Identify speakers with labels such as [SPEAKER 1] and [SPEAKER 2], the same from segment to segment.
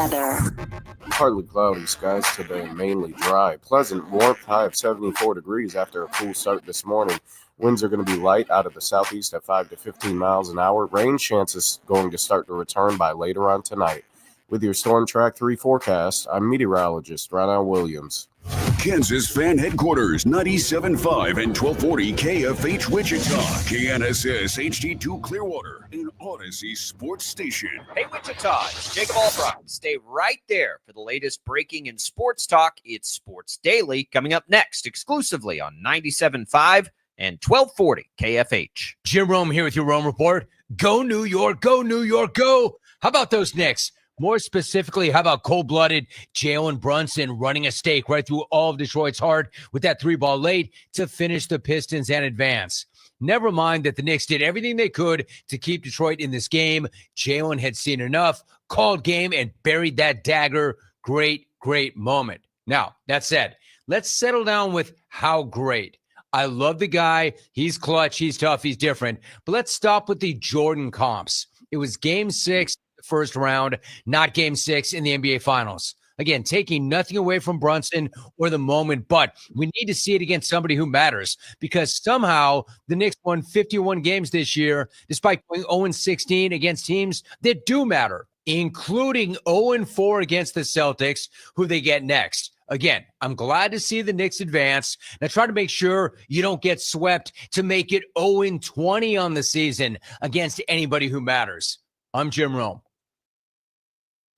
[SPEAKER 1] weather.
[SPEAKER 2] Partly cloudy skies today, mainly dry. Pleasant warmth, high of 74 degrees after a cool start this morning. Winds are going to be light out of the southeast at 5 to 15 miles an hour. Rain chances going to start to return by later on tonight. With your Storm Track 3 forecast, I'm meteorologist Ronald Williams.
[SPEAKER 3] Kansas Fan Headquarters, 97.5 and 1240 KFH Wichita, KNSS HD2 Clearwater, and Odyssey Sports Station.
[SPEAKER 4] Hey Wichita, it's Jacob Albrock. Stay right there for the latest breaking in sports talk. It's Sports Daily coming up next exclusively on 97.5 and 1240 KFH.
[SPEAKER 5] Jim Rome here with your Rome Report. Go New York, go New York, go! How about those Knicks? More specifically, how about cold-blooded Jaylon Brunson running a stake right through all of Detroit's heart with that three-ball late to finish the Pistons and advance? Never mind that the Knicks did everything they could to keep Detroit in this game. Jaylon had seen enough, called game, and buried that dagger. Great, great moment. Now, that said, let's settle down with how great. I love the guy. He's clutch. He's tough. He's different. But let's stop with the Jordan comps. It was Game 6. First round, not Game 6 in the NBA Finals. Again, taking nothing away from Brunson or the moment, but we need to see it against somebody who matters because somehow the Knicks won 51 games this year, despite going 0-16 against teams that do matter, including 0-4 against the Celtics, who they get next. Again, I'm glad to see the Knicks advance. Now try to make sure you don't get swept to make it 0-20 on the season against anybody who matters. I'm Jim Rome.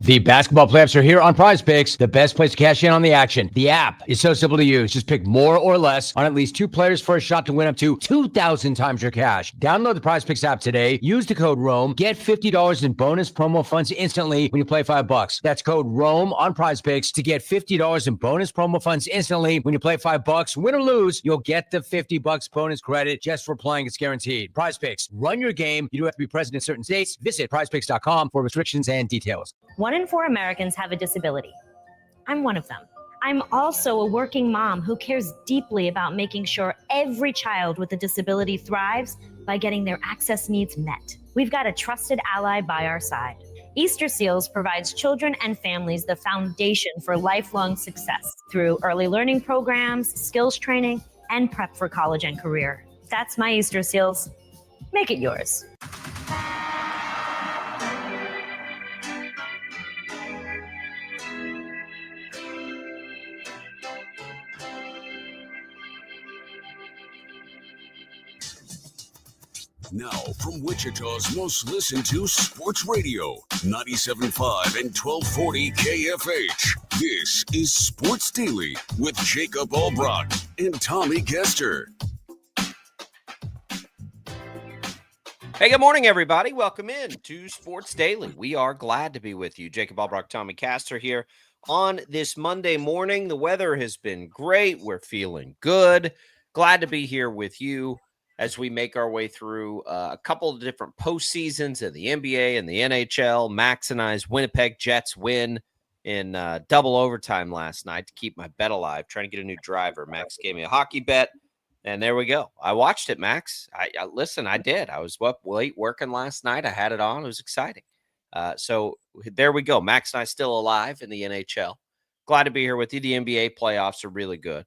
[SPEAKER 5] The basketball playoffs are here on Prize Picks, the best place to cash in on the action. The app is so simple to use. Just pick more or less on at least two players for a shot to win up to 2,000 times your cash. Download the Prize Picks app today. Use the code ROME. Get $50 in bonus promo funds instantly when you play $5. That's code ROME on Prize Picks to get $50 in bonus promo funds instantly when you play $5. Win or lose, you'll get the $50 bonus credit just for playing. It's guaranteed. Prize Picks. Run your game. You do have to be present in certain states. Visit prizepicks.com for restrictions and details.
[SPEAKER 6] 1 in 4 Americans have a disability. I'm one of them. I'm also a working mom who cares deeply about making sure every child with a disability thrives by getting their access needs met. We've got a trusted ally by our side. Easter Seals provides children and families the foundation for lifelong success through early learning programs, skills training, and prep for college and career. That's my Easter Seals. Make it yours.
[SPEAKER 3] Now, from Wichita's most listened to sports radio, 97.5 and 1240 KFH. This is Sports Daily with Jacob Albrock and Tommy Kester.
[SPEAKER 4] Hey, good morning, everybody. Welcome in to Sports Daily. We are glad to be with you. Jacob Albrock, Tommy Kester here on this Monday morning. The weather has been great. We're feeling good. Glad to be here with you as we make our way through a couple of different postseasons in the NBA and the NHL. Max and I's Winnipeg Jets win in double overtime last night to keep my bet alive, trying to get a new driver. Max gave me a hockey bet, and there we go. I watched it, Max. Listen, I did. I was up late working last night. I had it on. It was exciting. So there we go. Max and I still alive in the NHL. Glad to be here with you. The NBA playoffs are really good.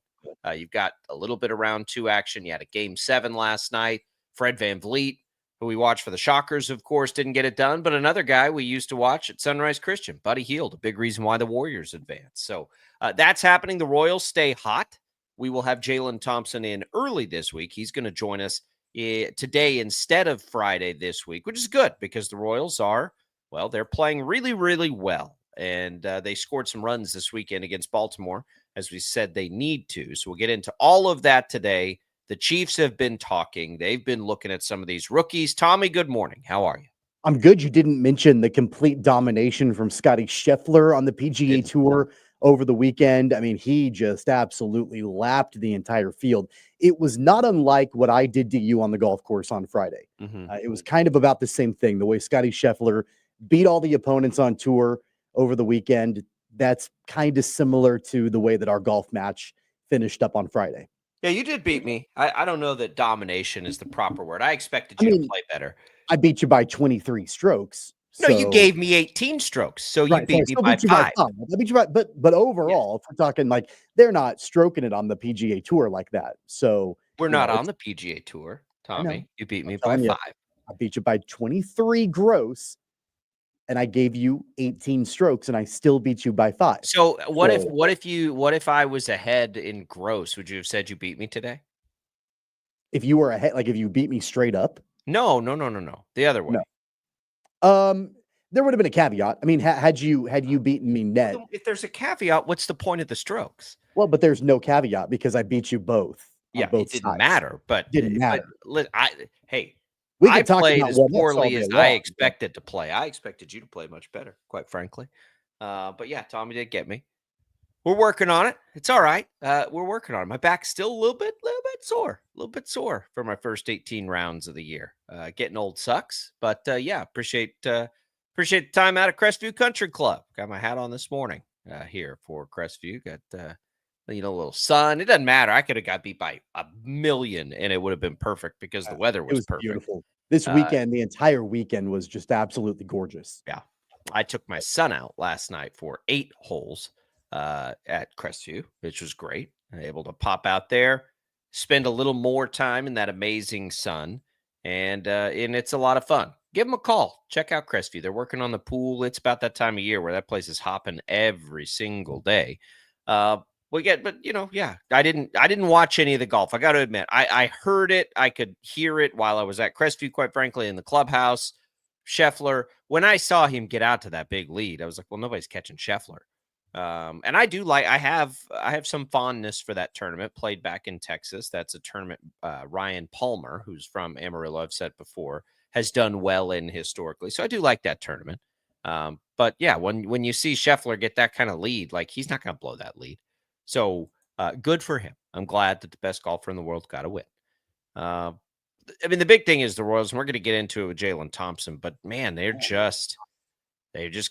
[SPEAKER 4] You've got a little bit of round 2 action. You had a Game 7 last night. Fred VanVleet, who we watched for the Shockers, of course, didn't get it done. But another guy we used to watch at Sunrise Christian, Buddy Hield, a big reason why the Warriors advanced. So that's happening. The Royals stay hot. We will have Jaylon Thompson in early this week. He's going to join us today instead of Friday this week, which is good because the Royals are, well, they're playing really, really well. And they scored some runs this weekend against Baltimore, as we said they need to. So we'll get into all of that today. The Chiefs have been talking. They've been looking at some of these rookies. Tommy, good morning. How are you?
[SPEAKER 7] I'm good. You didn't mention the complete domination from Scotty Scheffler on the PGA Tour over the weekend. I mean, he just absolutely lapped the entire field. It was not unlike what I did to you on the golf course on Friday. It was kind of about the same thing, the way Scotty Scheffler beat all the opponents on tour over the weekend. That's kind of similar to the way that our golf match finished up on Friday.
[SPEAKER 4] Yeah, you did beat me. I don't know that domination is the proper word. I expected you to play better.
[SPEAKER 7] I beat you by 23 strokes.
[SPEAKER 4] No, you
[SPEAKER 7] So
[SPEAKER 4] gave me 18 strokes, so you
[SPEAKER 7] right, so I
[SPEAKER 4] beat me
[SPEAKER 7] still
[SPEAKER 4] by
[SPEAKER 7] beat you by
[SPEAKER 4] 5.
[SPEAKER 7] 5. I beat you by but overall, if we're talking like they're not stroking it on the PGA Tour like that. So,
[SPEAKER 4] We're
[SPEAKER 7] you
[SPEAKER 4] not
[SPEAKER 7] know,
[SPEAKER 4] on
[SPEAKER 7] it's
[SPEAKER 4] the PGA Tour,
[SPEAKER 7] I know.
[SPEAKER 4] Tommy. You beat
[SPEAKER 7] I'm
[SPEAKER 4] me by
[SPEAKER 7] telling you,
[SPEAKER 4] 5.
[SPEAKER 7] I beat you by 23 gross, and I gave you 18 strokes, and I still beat you by 5.
[SPEAKER 4] So
[SPEAKER 7] So,
[SPEAKER 4] what if I was ahead in gross? Would you have said you beat me today?
[SPEAKER 7] if you were ahead, like if you beat me straight up,
[SPEAKER 4] No, no, no, no, no. The other way.
[SPEAKER 7] no. Um, there would have been a caveat. I mean, had you beaten me
[SPEAKER 4] Well,
[SPEAKER 7] net,
[SPEAKER 4] then if there's a caveat, what's the point of the strokes?
[SPEAKER 7] well, but there's no caveat because I beat you both on
[SPEAKER 4] Yeah, it
[SPEAKER 7] both
[SPEAKER 4] didn't
[SPEAKER 7] sides.
[SPEAKER 4] matter, but
[SPEAKER 7] Didn't matter.
[SPEAKER 4] hey,
[SPEAKER 7] We
[SPEAKER 4] I
[SPEAKER 7] could talk
[SPEAKER 4] played
[SPEAKER 7] about
[SPEAKER 4] as
[SPEAKER 7] what ifs all
[SPEAKER 4] poorly
[SPEAKER 7] day
[SPEAKER 4] as I
[SPEAKER 7] long, but
[SPEAKER 4] expected to play. I expected you to play much better, quite frankly. But yeah, Tommy did get me. We're working on it. It's all right. We're working on it. My back's still a little bit sore for my first 18 rounds of the year. Getting old sucks, but yeah, appreciate the time out at Crestview Country Club. Got my hat on this morning here for Crestview. Got a little sun. It doesn't matter. I could have got beat by a million, and it would have been perfect because the weather
[SPEAKER 7] it
[SPEAKER 4] was
[SPEAKER 7] was
[SPEAKER 4] perfect.
[SPEAKER 7] beautiful. This weekend, the entire weekend was just absolutely gorgeous.
[SPEAKER 4] Yeah, I took my son out last night for 8 holes at Crestview, which was great. Able to pop out there, spend a little more time in that amazing sun, and it's a lot of fun. Give them a call. Check out Crestview. They're working on the pool. It's about that time of year where that place is hopping every single day. But yeah, I didn't watch any of the golf. I got to admit, I heard it. I could hear it while I was at Crestview, quite frankly, in the clubhouse. Scheffler, when I saw him get out to that big lead, I was like, well, nobody's catching Scheffler. And I do like, I have some fondness for that tournament. Played back in Texas. That's a tournament Ryan Palmer, who's from Amarillo, I've said before, has done well in historically. So I do like that tournament. But yeah, when you see Scheffler get that kind of lead, like he's not going to blow that lead. So good for him. I'm glad that the best golfer in the world got a win. I mean, the big thing is the Royals, and we're going to get into it with Jaylon Thompson, but man, they've just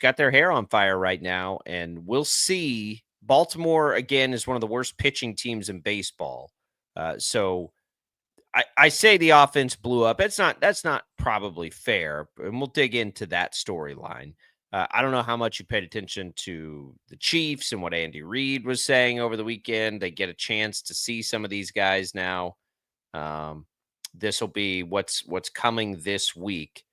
[SPEAKER 4] got their hair on fire right now, and we'll see. Baltimore, again, is one of the worst pitching teams in baseball. So I say the offense blew up. That's not probably fair, and we'll dig into that storyline. I don't know how much you paid attention to the Chiefs and what Andy Reid was saying over the weekend. They get a chance to see some of these guys now. This will be what's coming this week.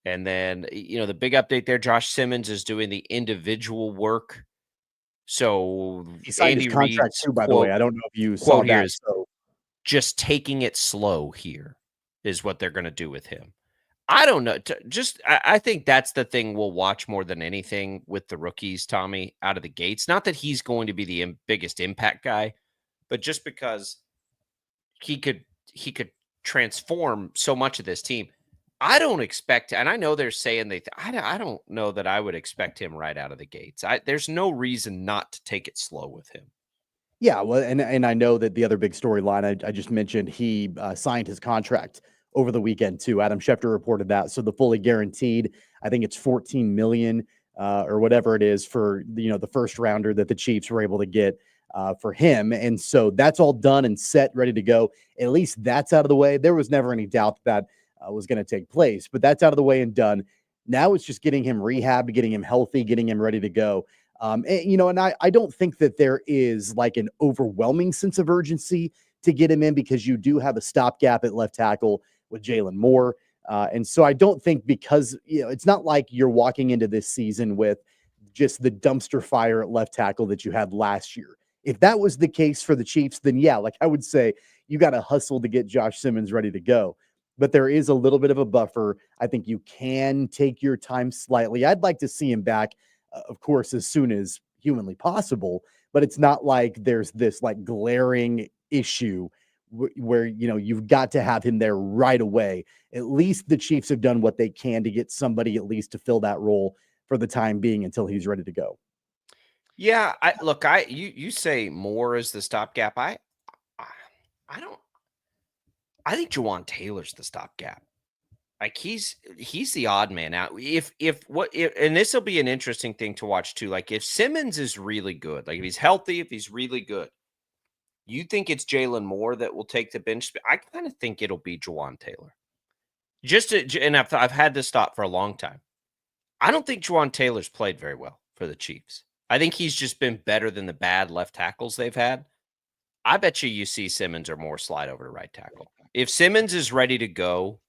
[SPEAKER 4] And then, the big update there, Josh Simmons is doing the individual work. So
[SPEAKER 7] He signed
[SPEAKER 4] Andy
[SPEAKER 7] his contract
[SPEAKER 4] Reid's
[SPEAKER 7] too, by the way. I don't know if you saw
[SPEAKER 4] quote here
[SPEAKER 7] that.
[SPEAKER 4] is
[SPEAKER 7] So
[SPEAKER 4] just taking it slow here is what they're going to do with him. I don't know. I think that's the thing we'll watch more than anything with the rookies, Tommy, out of the gates. Not that he's going to be the biggest impact guy, but just because he could transform so much of this team. I don't expect, and I know they're saying I don't know that I would expect him right out of the gates. There's no reason not to take it slow with him.
[SPEAKER 7] yeah, well, and I know that the other big storyline I just mentioned, he signed his contract over the weekend too. Adam Schefter reported that. So the fully guaranteed, I think it's 14 million or whatever it is for the first rounder that the Chiefs were able to get for him. And so that's all done and set, ready to go. At least that's out of the way. There was never any doubt that was going to take place, but that's out of the way and done. Now it's just getting him rehabbed, getting him healthy, getting him ready to go. And I don't think that there is like an overwhelming sense of urgency to get him in because you do have a stopgap at left tackle with Jalen Moore. And so I don't think because, it's not like you're walking into this season with just the dumpster fire at left tackle that you had last year. If that was the case for the Chiefs, then yeah, like I would say you got to hustle to get Josh Simmons ready to go. But there is a little bit of a buffer. I think you can take your time slightly. I'd like to see him back, of course, as soon as humanly possible, but it's not like there's this like glaring issue where you've got to have him there right away. At least the Chiefs have done what they can to get somebody at least to fill that role for the time being until he's ready to go.
[SPEAKER 4] Yeah, you say Moore is the stopgap. I don't. I think Jawan Taylor's the stopgap. Like he's the odd man out. And this will be an interesting thing to watch too. Like if Simmons is really good, like if he's healthy, if he's really good, you think it's Jalen Moore that will take the bench? I kind of think it'll be Jawan Taylor. And I've had this thought for a long time. I don't think Jawan Taylor's played very well for the Chiefs. I think he's just been better than the bad left tackles they've had. I bet you see Simmons or Moore slide over to right tackle. If Simmons is ready to go,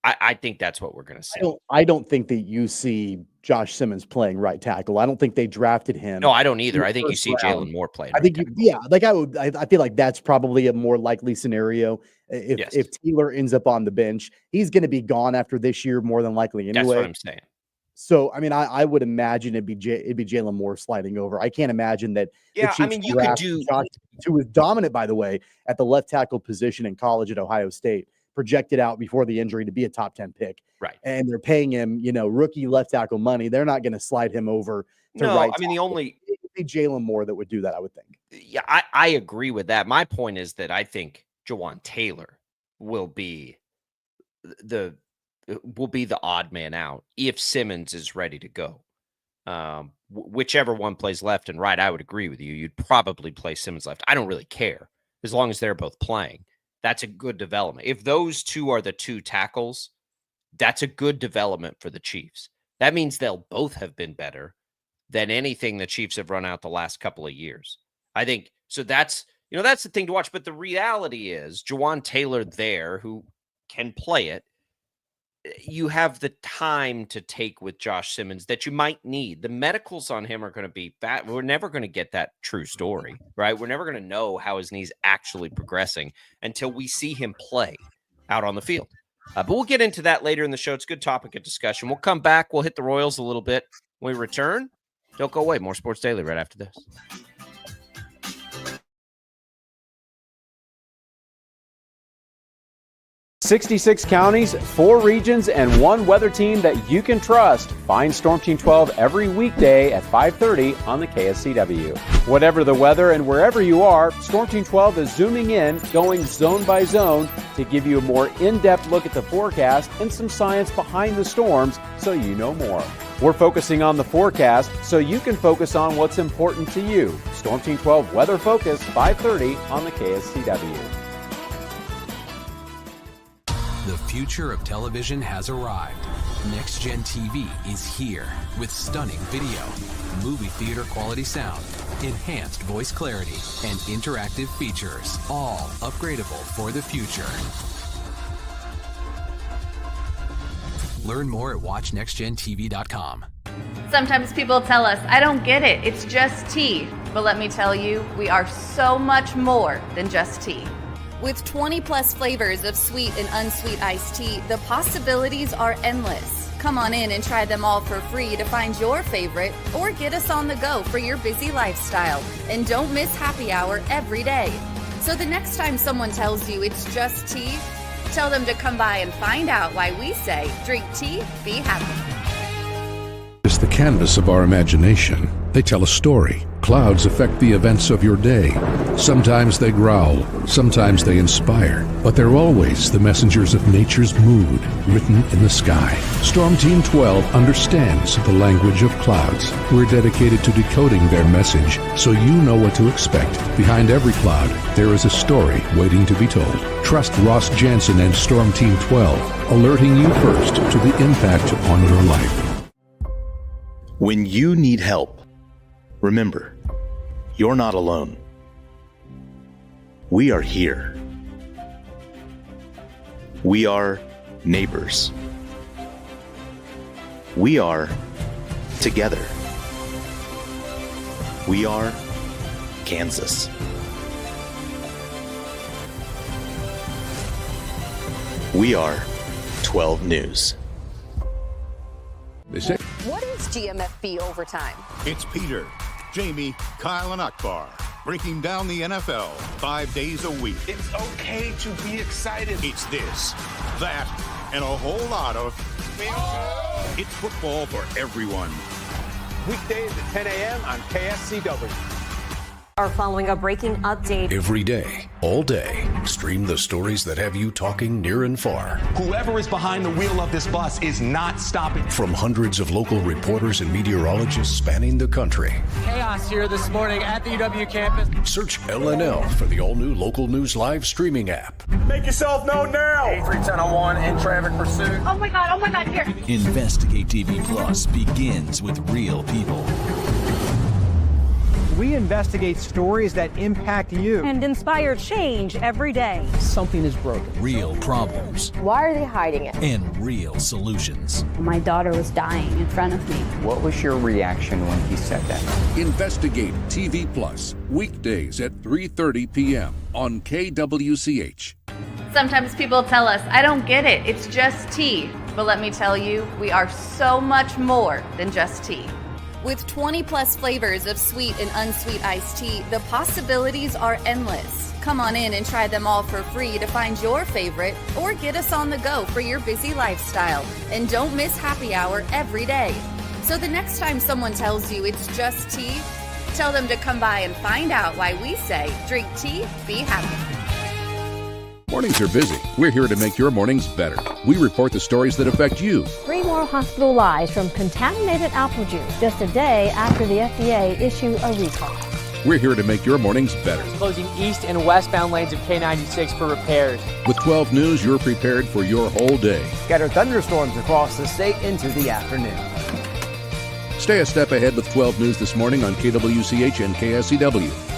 [SPEAKER 4] I think that's what we're going to see.
[SPEAKER 7] I don't think that you see Josh Simmons playing right tackle. I don't think they drafted him.
[SPEAKER 4] No, I don't either. I think you see Jaylon Moore playing.
[SPEAKER 7] I think I feel like that's probably a more likely scenario. If Taylor ends up on the bench, he's going to be gone after this year more than likely anyway.
[SPEAKER 4] That's what I'm saying.
[SPEAKER 7] So, I mean, I would imagine it'd be Jaylon Moore sliding over. I can't imagine that.
[SPEAKER 4] Yeah, I mean, you could do.
[SPEAKER 7] Josh, who was dominant, by the way, at the left tackle position in college at Ohio State, projected out before the injury to be a top 10 pick.
[SPEAKER 4] Right.
[SPEAKER 7] And they're paying him, rookie left tackle money. They're not going to slide him over to right.
[SPEAKER 4] I mean, it'd
[SPEAKER 7] be Jaylon Moore that would do that, I would think.
[SPEAKER 4] Yeah, I agree with that. My point is that I think Jawan Taylor will be the odd man out if Simmons is ready to go. Whichever one plays left and right, I would agree with you. You'd probably play Simmons left. I don't really care as long as they're both playing. That's a good development. If those two are the two tackles, that's a good development for the Chiefs. That means they'll both have been better than anything the Chiefs have run out the last couple of years. I think so. That's the thing to watch. But the reality is Jawan Taylor there, who can play it. You have the time to take with Josh Simmons that you might need. The medicals on him are going to be bad. We're never going to get that true story, right? We're never going to know how his knee's actually progressing until we see him play out on the field. But we'll get into that later in the show. It's a good topic of discussion. We'll come back. We'll hit the Royals a little bit when we return. Don't go away. More Sports Daily right after this.
[SPEAKER 1] 66 counties, 4 regions, and 1 weather team that you can trust. Find Storm Team 12 every weekday at 5:30 on the KSCW. Whatever the weather and wherever you are, Storm Team 12 is zooming in, going zone by zone to give you a more in-depth look at the forecast and some science behind the storms so you know more. We're focusing on the forecast so you can focus on what's important to you. Storm Team 12 Weather Focus, 5:30 on the KSCW.
[SPEAKER 8] The future of television has arrived. Next Gen TV is here with stunning video, movie theater quality sound, enhanced voice clarity, and interactive features, all upgradable for the future. Learn more at watchnextgentv.com.
[SPEAKER 9] Sometimes people tell us, I don't get it, it's just tea. But let me tell you, we are so much more than just tea.
[SPEAKER 10] With 20 plus flavors of sweet and unsweet iced tea, the possibilities are endless. Come on in and try them all for free to find your favorite or get us on the go for your busy lifestyle. And don't miss happy hour every day. So the next time someone tells you it's just tea, tell them to come by and find out why we say drink tea, be happy.
[SPEAKER 11] It's the canvas of our imagination. They tell a story. Clouds affect the events of your day. Sometimes they growl, sometimes they inspire, but they're always the messengers of nature's mood written in the sky. Storm Team 12 understands the language of clouds. We're dedicated to decoding their message so you know what to expect. Behind every cloud, there is a story waiting to be told. Trust Ross Jansen and Storm Team 12, alerting you first to the impact on your life.
[SPEAKER 12] When you need help, remember, you're not alone. We are here. We are neighbors. We are together. We are Kansas. We are 12 News.
[SPEAKER 13] What is GMFB Overtime?
[SPEAKER 14] It's Peter, Jamie, Kyle, and Akbar breaking down the NFL 5 days a week.
[SPEAKER 15] It's okay to be excited.
[SPEAKER 14] It's this, that, and a whole lot of... It's football for everyone.
[SPEAKER 15] Weekdays at 10 a.m. on KSCW.
[SPEAKER 13] Are following a breaking update.
[SPEAKER 11] Every day, all day, Stream the stories that have you talking near and far.
[SPEAKER 15] Whoever is behind the wheel of this bus is not stopping.
[SPEAKER 11] From hundreds of local reporters and meteorologists spanning the country.
[SPEAKER 16] Chaos here this morning at the UW campus.
[SPEAKER 11] Search LNL for the all-new Local News Live streaming app.
[SPEAKER 15] Make yourself known now.
[SPEAKER 16] 31001 in traffic pursuit.
[SPEAKER 13] Oh my God, here.
[SPEAKER 17] Investigate TV Plus begins with real people.
[SPEAKER 16] We investigate stories that impact you
[SPEAKER 13] And inspire change every day.
[SPEAKER 16] Something is broken.
[SPEAKER 17] Real problems.
[SPEAKER 13] Why are they hiding it?
[SPEAKER 17] And real solutions.
[SPEAKER 9] My daughter was dying in front of me.
[SPEAKER 16] What was your reaction when he said that?
[SPEAKER 11] Investigate TV Plus, weekdays at 3:30 p.m. on KWCH.
[SPEAKER 9] Sometimes people tell us, I don't get it, it's just tea. But let me tell you, we are so much more than just tea.
[SPEAKER 10] With 20 plus flavors of sweet and unsweet iced tea, the possibilities are endless. Come on in and try them all for free to find your favorite or get us on the go for your busy lifestyle. And don't miss happy hour every day. So the next time someone tells you it's just tea, tell them to come by and find out why we say drink tea, be happy.
[SPEAKER 11] Mornings are busy. We're here to make your mornings better. We report the stories that affect you.
[SPEAKER 13] 3 more hospital lives from contaminated apple juice just a day after the FDA issued a recall.
[SPEAKER 11] We're here to make your mornings better.
[SPEAKER 16] Closing east and westbound lanes of K96 for repairs.
[SPEAKER 11] With 12 News, you're prepared for your whole day.
[SPEAKER 16] Scattered thunderstorms across the state into the afternoon.
[SPEAKER 11] Stay a step ahead with 12 News this morning on KWCH and KSCW.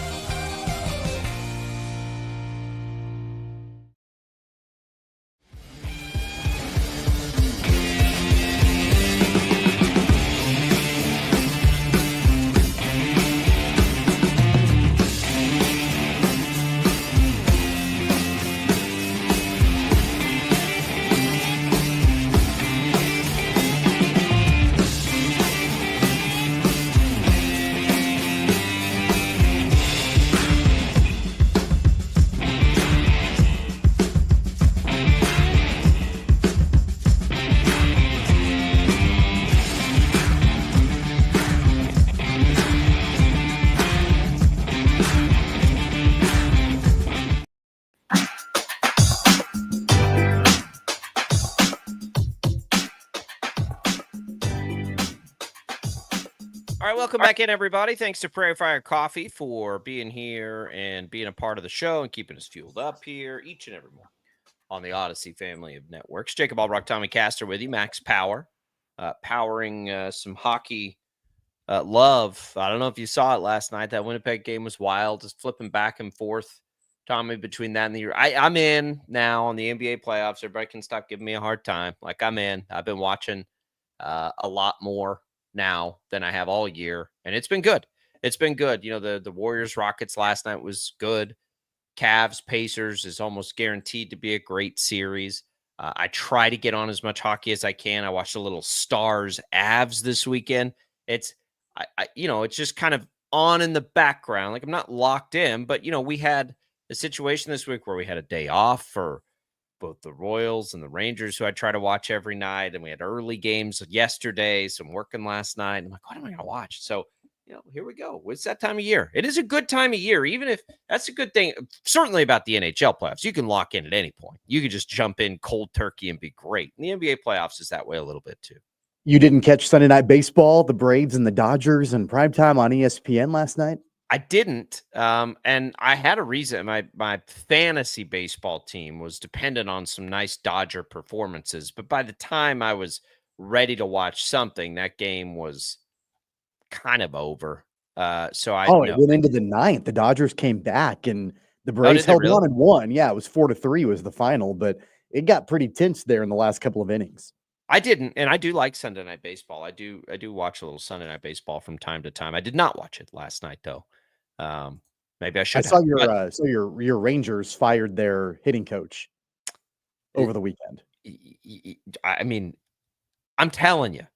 [SPEAKER 4] All right, welcome back in, everybody. Thanks to Prairie Fire Coffee for being here and being a part of the show and keeping us fueled up here each and every morning on the Odyssey family of networks. Jacob Albrock, Tommy Castor with you. Max Power, powering some hockey love. I don't know if you saw it last night. That Winnipeg game was wild, just flipping back and forth, Tommy, between that and the year. I'm in now on the NBA playoffs. Everybody can stop giving me a hard time. Like, I'm in. I've been watching a lot more now than I have all year, and it's been good. It's been good. You know, the Warriors Rockets last night was good. Cavs Pacers is almost guaranteed to be a great series. I try to get on as much hockey as I can. I watched a little Stars Avs this weekend. It's it's just kind of on in the background. Like, I'm not locked in, but we had a situation this week where we had a day off for both the Royals and the Rangers, who I try to watch every night. And we had early games yesterday, some working last night. I'm like, what am I going to watch? So, here we go. It's that time of year. It is a good time of year, even if that's a good thing. Certainly about the NHL playoffs. You can lock in at any point. You can just jump in cold turkey and be great. And the NBA playoffs is that way a little bit too.
[SPEAKER 7] You didn't catch Sunday Night Baseball, the Braves and the Dodgers in primetime on ESPN last night?
[SPEAKER 4] I didn't, and I had a reason. My fantasy baseball team was dependent on some nice Dodger performances, but by the time I was ready to watch something, that game was kind of over. So
[SPEAKER 7] it went into the ninth. The Dodgers came back, and the Braves held on and won. Yeah, it was 4-3 was the final, but it got pretty tense there in the last couple of innings.
[SPEAKER 4] I didn't, and I do like Sunday Night Baseball. I do watch a little Sunday Night Baseball from time to time. I did not watch it last night, though. Maybe I should.
[SPEAKER 7] I saw your Rangers fired their hitting coach over the weekend.
[SPEAKER 4] I mean, I'm telling you,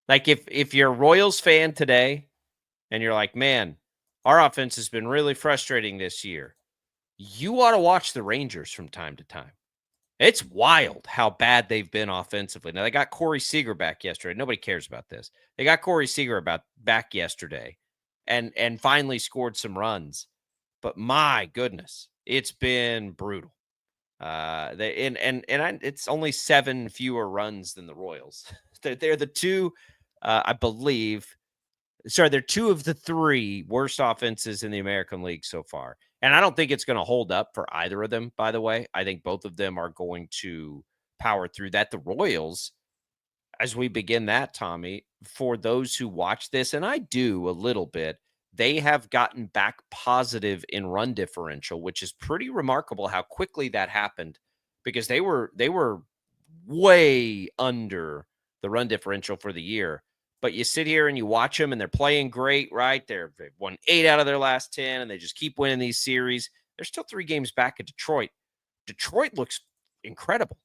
[SPEAKER 4] like, if you're a Royals fan today and you're like, man, our offense has been really frustrating this year, you ought to watch the Rangers from time to time. It's wild how bad they've been offensively. Now, they got Corey Seager back yesterday. Nobody cares about this. They got Corey Seager back yesterday and finally scored some runs. But my goodness, it's been brutal. It's only 7 fewer runs than the Royals. They're the two, I believe. Sorry, they're 2 of the 3 worst offenses in the American League so far. And I don't think it's going to hold up for either of them, by the way. I think both of them are going to power through that. The Royals, as we begin that, Tommy, for those who watch this, and I do a little bit, they have gotten back positive in run differential, which is pretty remarkable how quickly that happened, because they were way under the run differential for the year. But you sit here and you watch them and they're playing great, right? They've won 8 out of their last 10 and they just keep winning these series. They're still 3 games back at Detroit. Detroit looks incredible.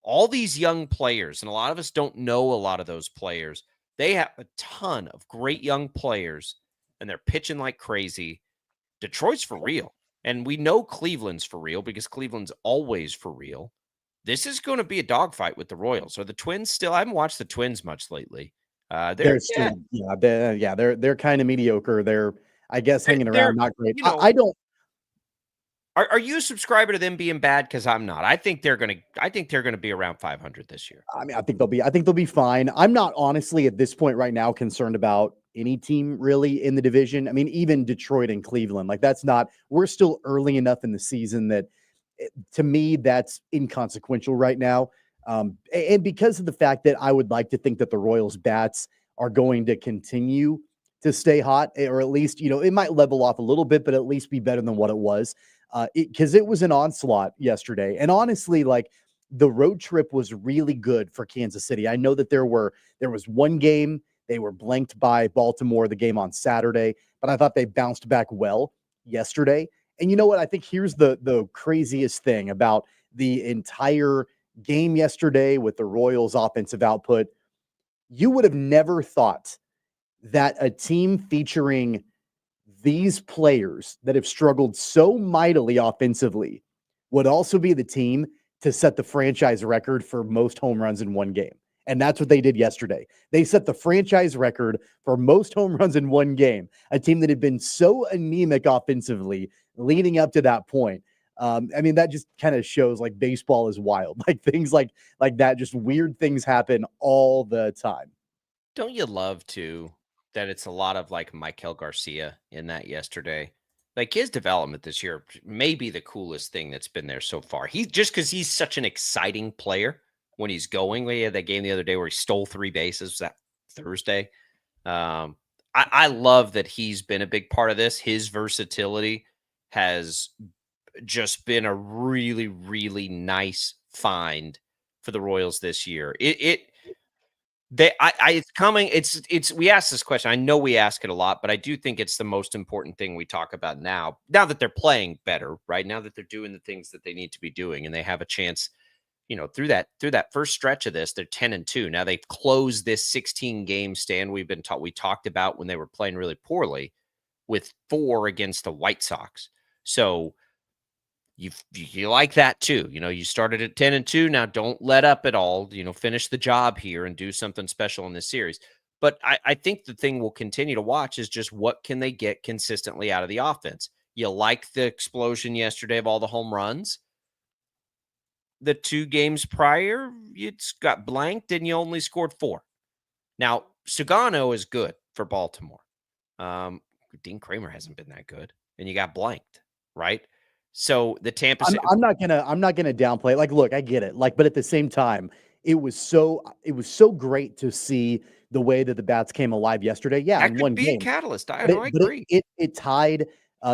[SPEAKER 4] All these young players, and a lot of us don't know a lot of those players. They have a ton of great young players and they're pitching like crazy. Detroit's for real. And we know Cleveland's for real because Cleveland's always for real. This is going to be a dogfight with the Royals. Are the Twins still? I haven't watched the Twins much lately.
[SPEAKER 7] They're still, they're kind of mediocre. They're, I guess, hanging around, not great. I don't.
[SPEAKER 4] Are you a subscriber to them being bad? Because I'm not. I think they're gonna be around 500 this year.
[SPEAKER 7] I mean, I think they'll be fine. I'm not honestly at this point right now concerned about any team really in the division. I mean, even Detroit and Cleveland, like we're still early enough in the season that to me, that's inconsequential right now. And because of the fact that I would like to think that the Royals bats are going to continue to stay hot, or at least, it might level off a little bit, but at least be better than what it was. Because it was an onslaught yesterday. And honestly, like the road trip was really good for Kansas City. I know that there was one game, they were blanked by Baltimore, the game on Saturday, but I thought they bounced back well yesterday. And you know what? I think here's the craziest thing about the entire game yesterday with the Royals offensive output. You would have never thought that a team featuring these players that have struggled so mightily offensively would also be the team to set the franchise record for most home runs in one game. And that's what they did yesterday. They set the franchise record for most home runs in one game, a team that had been so anemic offensively leading up to that point. I mean, that just kind of shows like baseball is wild. Like things like that, just weird things happen all the time.
[SPEAKER 4] Don't you love too that it's a lot of like Michael Garcia in that yesterday? Like his development this year may be the coolest thing that's been there so far. Because he's such an exciting player when he's going. We had that game the other day where he stole 3 bases. Was that Thursday? I love that he's been a big part of this. His versatility has just been a really, really nice find for the Royals this year. It's coming. We ask this question. I know we ask it a lot, but I do think it's the most important thing we talk about now that they're playing better, right? Now that they're doing the things that they need to be doing and they have a chance, through that first stretch of this, they're 10-2. Now they've closed this 16 game stand we talked about when they were playing really poorly with 4 against the White Sox. So you like that too. You started at 10-2. Now don't let up at all. Finish the job here and do something special in this series. But I think the thing we'll continue to watch is just what can they get consistently out of the offense. You like the explosion yesterday of all the home runs. The 2 games prior, you got blanked and you only scored 4. Now, Sugano is good for Baltimore. Dean Kramer hasn't been that good, and you got blanked, right? So the Tampa City.
[SPEAKER 7] I'm not gonna downplay it. Like, look, I get it. Like, but at the same time, it was so great to see the way that the bats came alive yesterday. Yeah,
[SPEAKER 4] that
[SPEAKER 7] in
[SPEAKER 4] could
[SPEAKER 7] one
[SPEAKER 4] be
[SPEAKER 7] game.
[SPEAKER 4] A catalyst. I agree.
[SPEAKER 7] It tied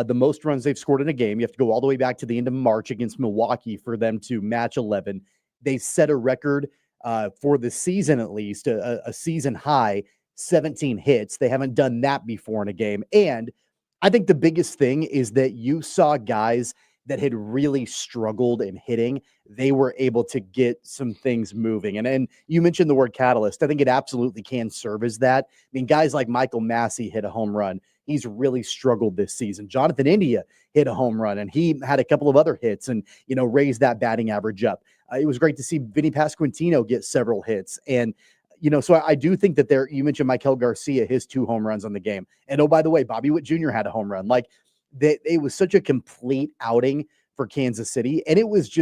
[SPEAKER 7] the most runs they've scored in a game. You have to go all the way back to the end of March against Milwaukee for them to match 11. They set a record for the season, at least a season high, 17 hits. They haven't done that before in a game. And I think the biggest thing is that you saw guys that had really struggled in hitting. They were able to get some things moving. And you mentioned the word catalyst. I think it absolutely can serve as that. I mean, guys like Michael Massey hit a home run. He's really struggled this season. Jonathan India hit a home run, and he had a couple of other hits and, raised that batting average up. It was great to see Vinny Pasquantino get several hits. And, so I do think that you mentioned Michael Garcia, his 2 home runs on the game. And, oh, by the way, Bobby Witt Jr. had a home run. Like, it was such a complete outing for Kansas City. And it was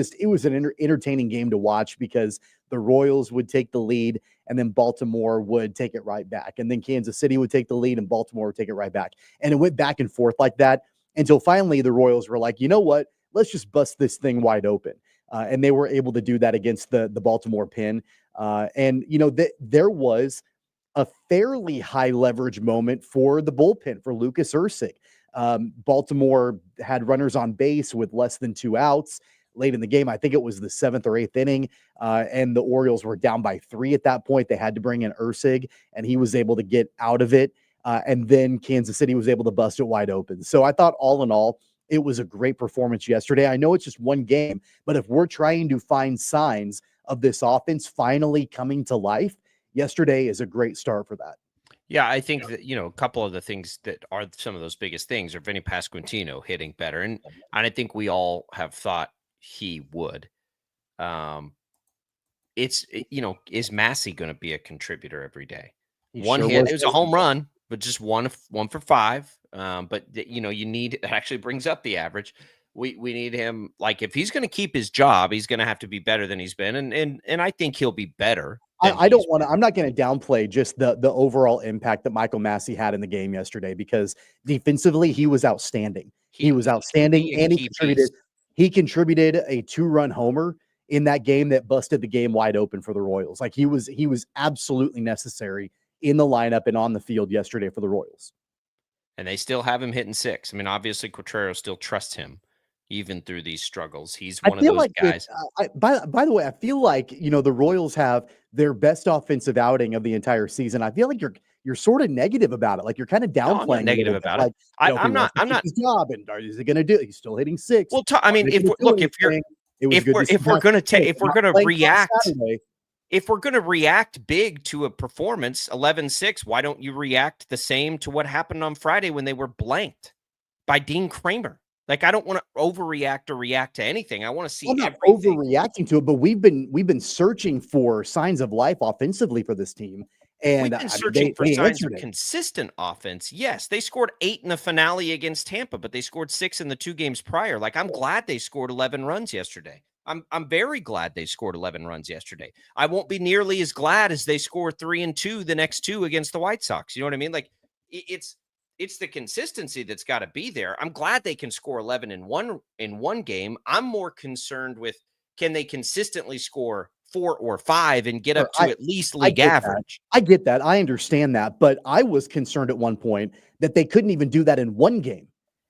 [SPEAKER 7] an entertaining game to watch because the Royals would take the lead and then Baltimore would take it right back. And then Kansas City would take the lead and Baltimore would take it right back. And it went back and forth like that until finally the Royals were like, you know what? Let's just bust this thing wide open. And they were able to do that against the Baltimore Pin. And, there was a fairly high leverage moment for the bullpen for Lucas Ursig. Baltimore had runners on base with less than 2 outs late in the game. I think it was the 7th or 8th inning, and the Orioles were down by 3 at that point. They had to bring in Ursig, and he was able to get out of it. And then Kansas City was able to bust it wide open. So I thought all in all, it was a great performance yesterday. I know it's just one game, but if we're trying to find signs of this offense finally coming to life, yesterday is a great start for that.
[SPEAKER 4] Yeah, I think that, a couple of the things that are some of those biggest things are Vinny Pasquantino hitting better. And I think we all have thought he would. Is Massey going to be a contributor every day? One hit, it was a home run, but just one for 5. But you need, it actually brings up the average. We need him, like, if he's going to keep his job, he's going to have to be better than he's been. And I think he'll be better.
[SPEAKER 7] I'm not going to downplay just the overall impact that Michael Massey had in the game yesterday, because defensively he was outstanding. He was outstanding, and he contributed a 2-run homer in that game that busted the game wide open for the Royals. Like, he was absolutely necessary in the lineup and on the field yesterday for the Royals.
[SPEAKER 4] And they still have him hitting 6. I mean, obviously Quatrero still trusts him even through these struggles. He's one of those guys.
[SPEAKER 7] By the way, I feel like, the Royals have their best offensive outing of the entire season. I feel like you're sort of negative about it. Like, you're kind of downplaying.
[SPEAKER 4] No, I'm not negative about it. I'm not.
[SPEAKER 7] His job, and is he going to do it? He's still hitting 6.
[SPEAKER 4] Well, if we're going to react big to a performance 11-6, why don't you react the same to what happened on Friday when they were blanked by Dean Kramer? Like, I don't want to overreact or react to anything. I want to see.
[SPEAKER 7] I'm not overreacting to it, but we've been searching for signs of life offensively for this team, and
[SPEAKER 4] we've been searching for signs of consistent offense. Yes, they scored 8 in the finale against Tampa, but they scored 6 in the 2 games prior. Like, I'm glad they scored 11 runs yesterday. I'm very glad they scored 11 runs yesterday. I won't be nearly as glad as they score 3 and 2 the next 2 against the White Sox. You know what I mean? Like, it's the consistency that's got to be there. I'm glad they can score 11 in one game. I'm more concerned with, can they consistently score 4 or 5 and get up to at least league average?
[SPEAKER 7] I get that. I understand that. But I was concerned at one point that they couldn't even do that in one game.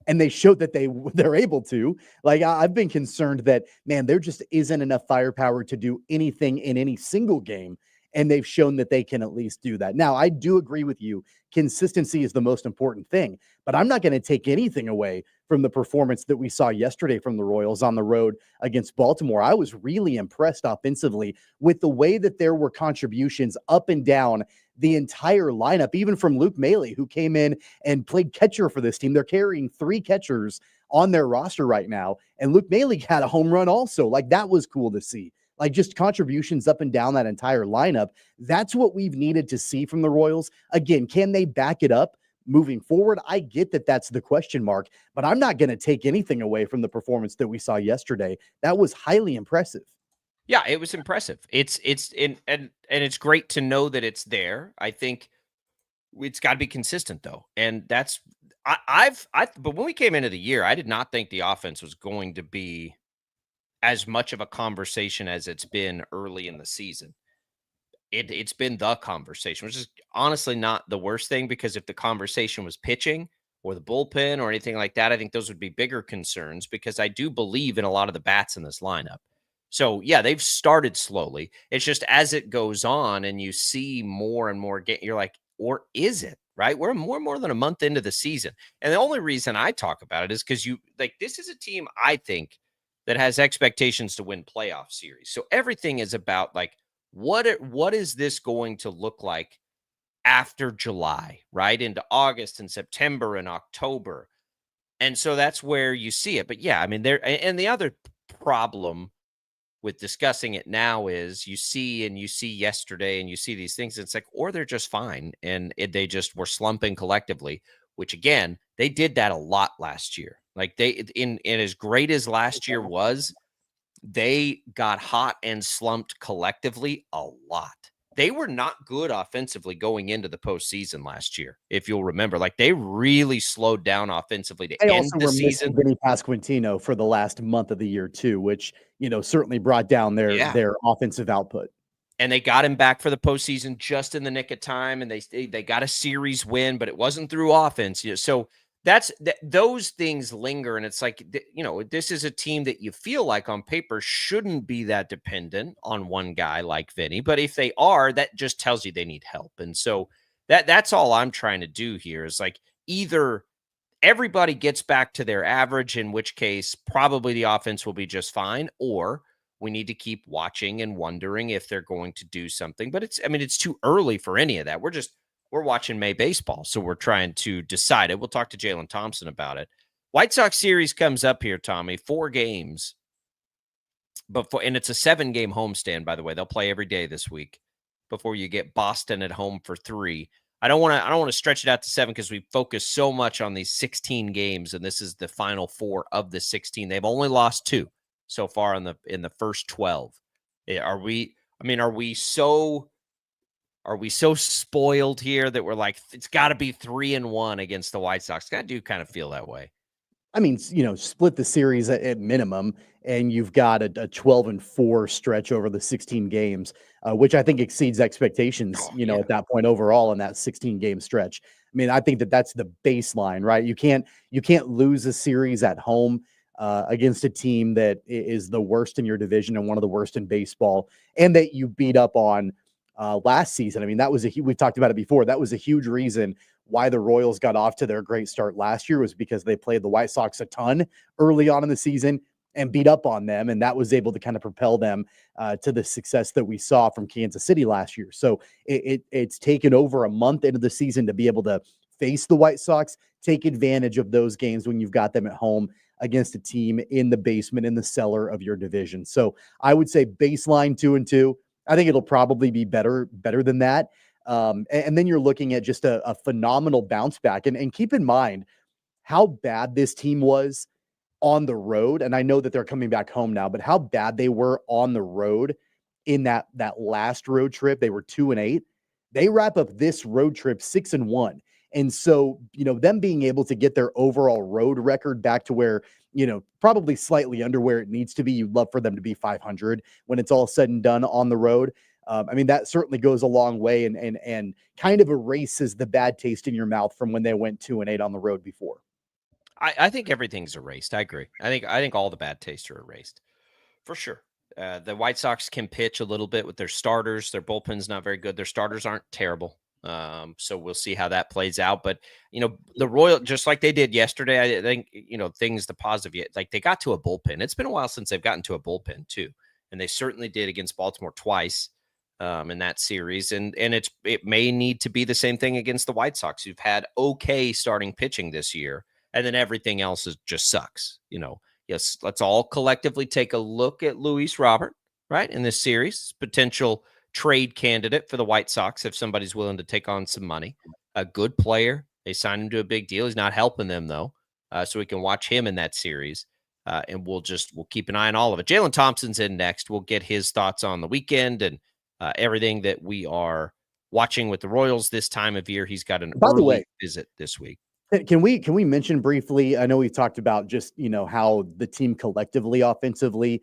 [SPEAKER 7] And they showed that they're able to. Like, I've been concerned that, man, there just isn't enough firepower to do anything in any single game. And they've shown that they can at least do that. Now, I do agree with you. Consistency is the most important thing, but I'm not going to take anything away from the performance that we saw yesterday from the Royals on the road against Baltimore. I was really impressed offensively with the way that there were contributions up and down the entire lineup, even from Luke Maile, who came in and played catcher for this team. They're carrying 3 catchers on their roster right now, and Luke Maile had a home run also. Like, that was cool to see. Like, just contributions up and down that entire lineup. That's what we've needed to see from the Royals. Again, can they back it up moving forward? I get that that's the question mark, but I'm not going to take anything away from the performance that we saw yesterday. That was highly impressive.
[SPEAKER 4] Yeah, it was impressive. It's great to know that it's there. I think it's got to be consistent though. And that's, but when we came into the year, I did not think the offense was going to be as much of a conversation as it's been early in the season. It's been the conversation, which is honestly not the worst thing, because if the conversation was pitching or the bullpen or anything like that, I think those would be bigger concerns, because I do believe in a lot of the bats in this lineup. So yeah, they've started slowly. It's just as it goes on and you see more and more, you're like, or is it, right? We're more than a month into the season. And the only reason I talk about it is because this is a team, I think, that has expectations to win playoff series. So everything is about, like, what is this going to look like after July, right? Into August and September and October. And so that's where you see it. But yeah, I mean, and the other problem with discussing it now is you see yesterday and you see these things. It's like, or they're just fine. And they just were slumping collectively, which again, they did that a lot last year. Like they in as great as last year was, they got hot and slumped collectively a lot. They were not good offensively going into the postseason last year, if you'll remember. Like they really slowed down offensively to
[SPEAKER 7] They
[SPEAKER 4] end
[SPEAKER 7] also
[SPEAKER 4] the
[SPEAKER 7] were missing
[SPEAKER 4] season.
[SPEAKER 7] Vinny Pasquantino for the last month of the year too, which, certainly brought down their offensive output.
[SPEAKER 4] And they got him back for the postseason just in the nick of time, and they got a series win, but it wasn't through offense. So those things linger, and it's like, this is a team that you feel like on paper shouldn't be that dependent on one guy like Vinny, but if they are, that just tells you they need help. And so that's all I'm trying to do here is like either everybody gets back to their average, in which case probably the offense will be just fine, or we need to keep watching and wondering if they're going to do something. But it's too early for any of that. We're watching May baseball, so we're trying to decide it. We'll talk to Jaylon Thompson about it. White Sox series comes up here, Tommy, 4 games. And it's a 7-game homestand, by the way. They'll play every day this week before you get Boston at home for 3. I don't want to stretch it out to 7 because we focus so much on these 16 games, and this is the final 4 of the 16. They've only lost 2 so far in the first 12. Are we so spoiled here that we're like, it's got to be 3-1 against the White Sox? I do kind of feel that way.
[SPEAKER 7] I mean, split the series at minimum, and you've got a 12-4 stretch over the 16 games, which I think exceeds expectations, at that point overall in that 16-game stretch. I mean, I think that's the baseline, right? You can't lose a series at home against a team that is the worst in your division and one of the worst in baseball, and that you beat up on last season. I mean, we've talked about it before. That was a huge reason why the Royals got off to their great start last year, was because they played the White Sox a ton early on in the season and beat up on them. And that was able to kind of propel them to the success that we saw from Kansas City last year. So it's taken over a month into the season to be able to face the White Sox, take advantage of those games when you've got them at home against a team in the basement, in the cellar of your division. So I would say baseline 2-2. I think it'll probably be better than that. And then you're looking at just a phenomenal bounce back. And keep in mind how bad this team was on the road. And I know that they're coming back home now, but how bad they were on the road in that last road trip. They were 2-8. They wrap up this road trip 6-1. And so, them being able to get their overall road record back to where, probably slightly under where it needs to be. You'd love for them to be 500 when it's all said and done on the road. That certainly goes a long way and kind of erases the bad taste in your mouth from when they went 2-8 on the road before.
[SPEAKER 4] I think everything's erased. I agree. I think all the bad tastes are erased for sure. The White Sox can pitch a little bit with their starters. Their bullpen's not very good. Their starters aren't terrible. So we'll see how that plays out. But, the Royal, just like they did yesterday, I think, things, the positive, like they got to a bullpen. It's been a while since they've gotten to a bullpen too. And they certainly did against Baltimore twice in that series. And it may need to be the same thing against the White Sox, who've had okay starting pitching this year. And then everything else just sucks. Yes, let's all collectively take a look at Luis Robert, right, in this series, potential trade candidate for the White Sox if somebody's willing to take on some money. A good player. They signed him to a big deal. He's not helping them, though, so we can watch him in that series. And we'll keep an eye on all of it. Jaylon Thompson's in next. We'll get his thoughts on the weekend and everything that we are watching with the Royals this time of year. He's got an early visit this week.
[SPEAKER 7] Can we mention briefly, I know we've talked about just, how the team collectively offensively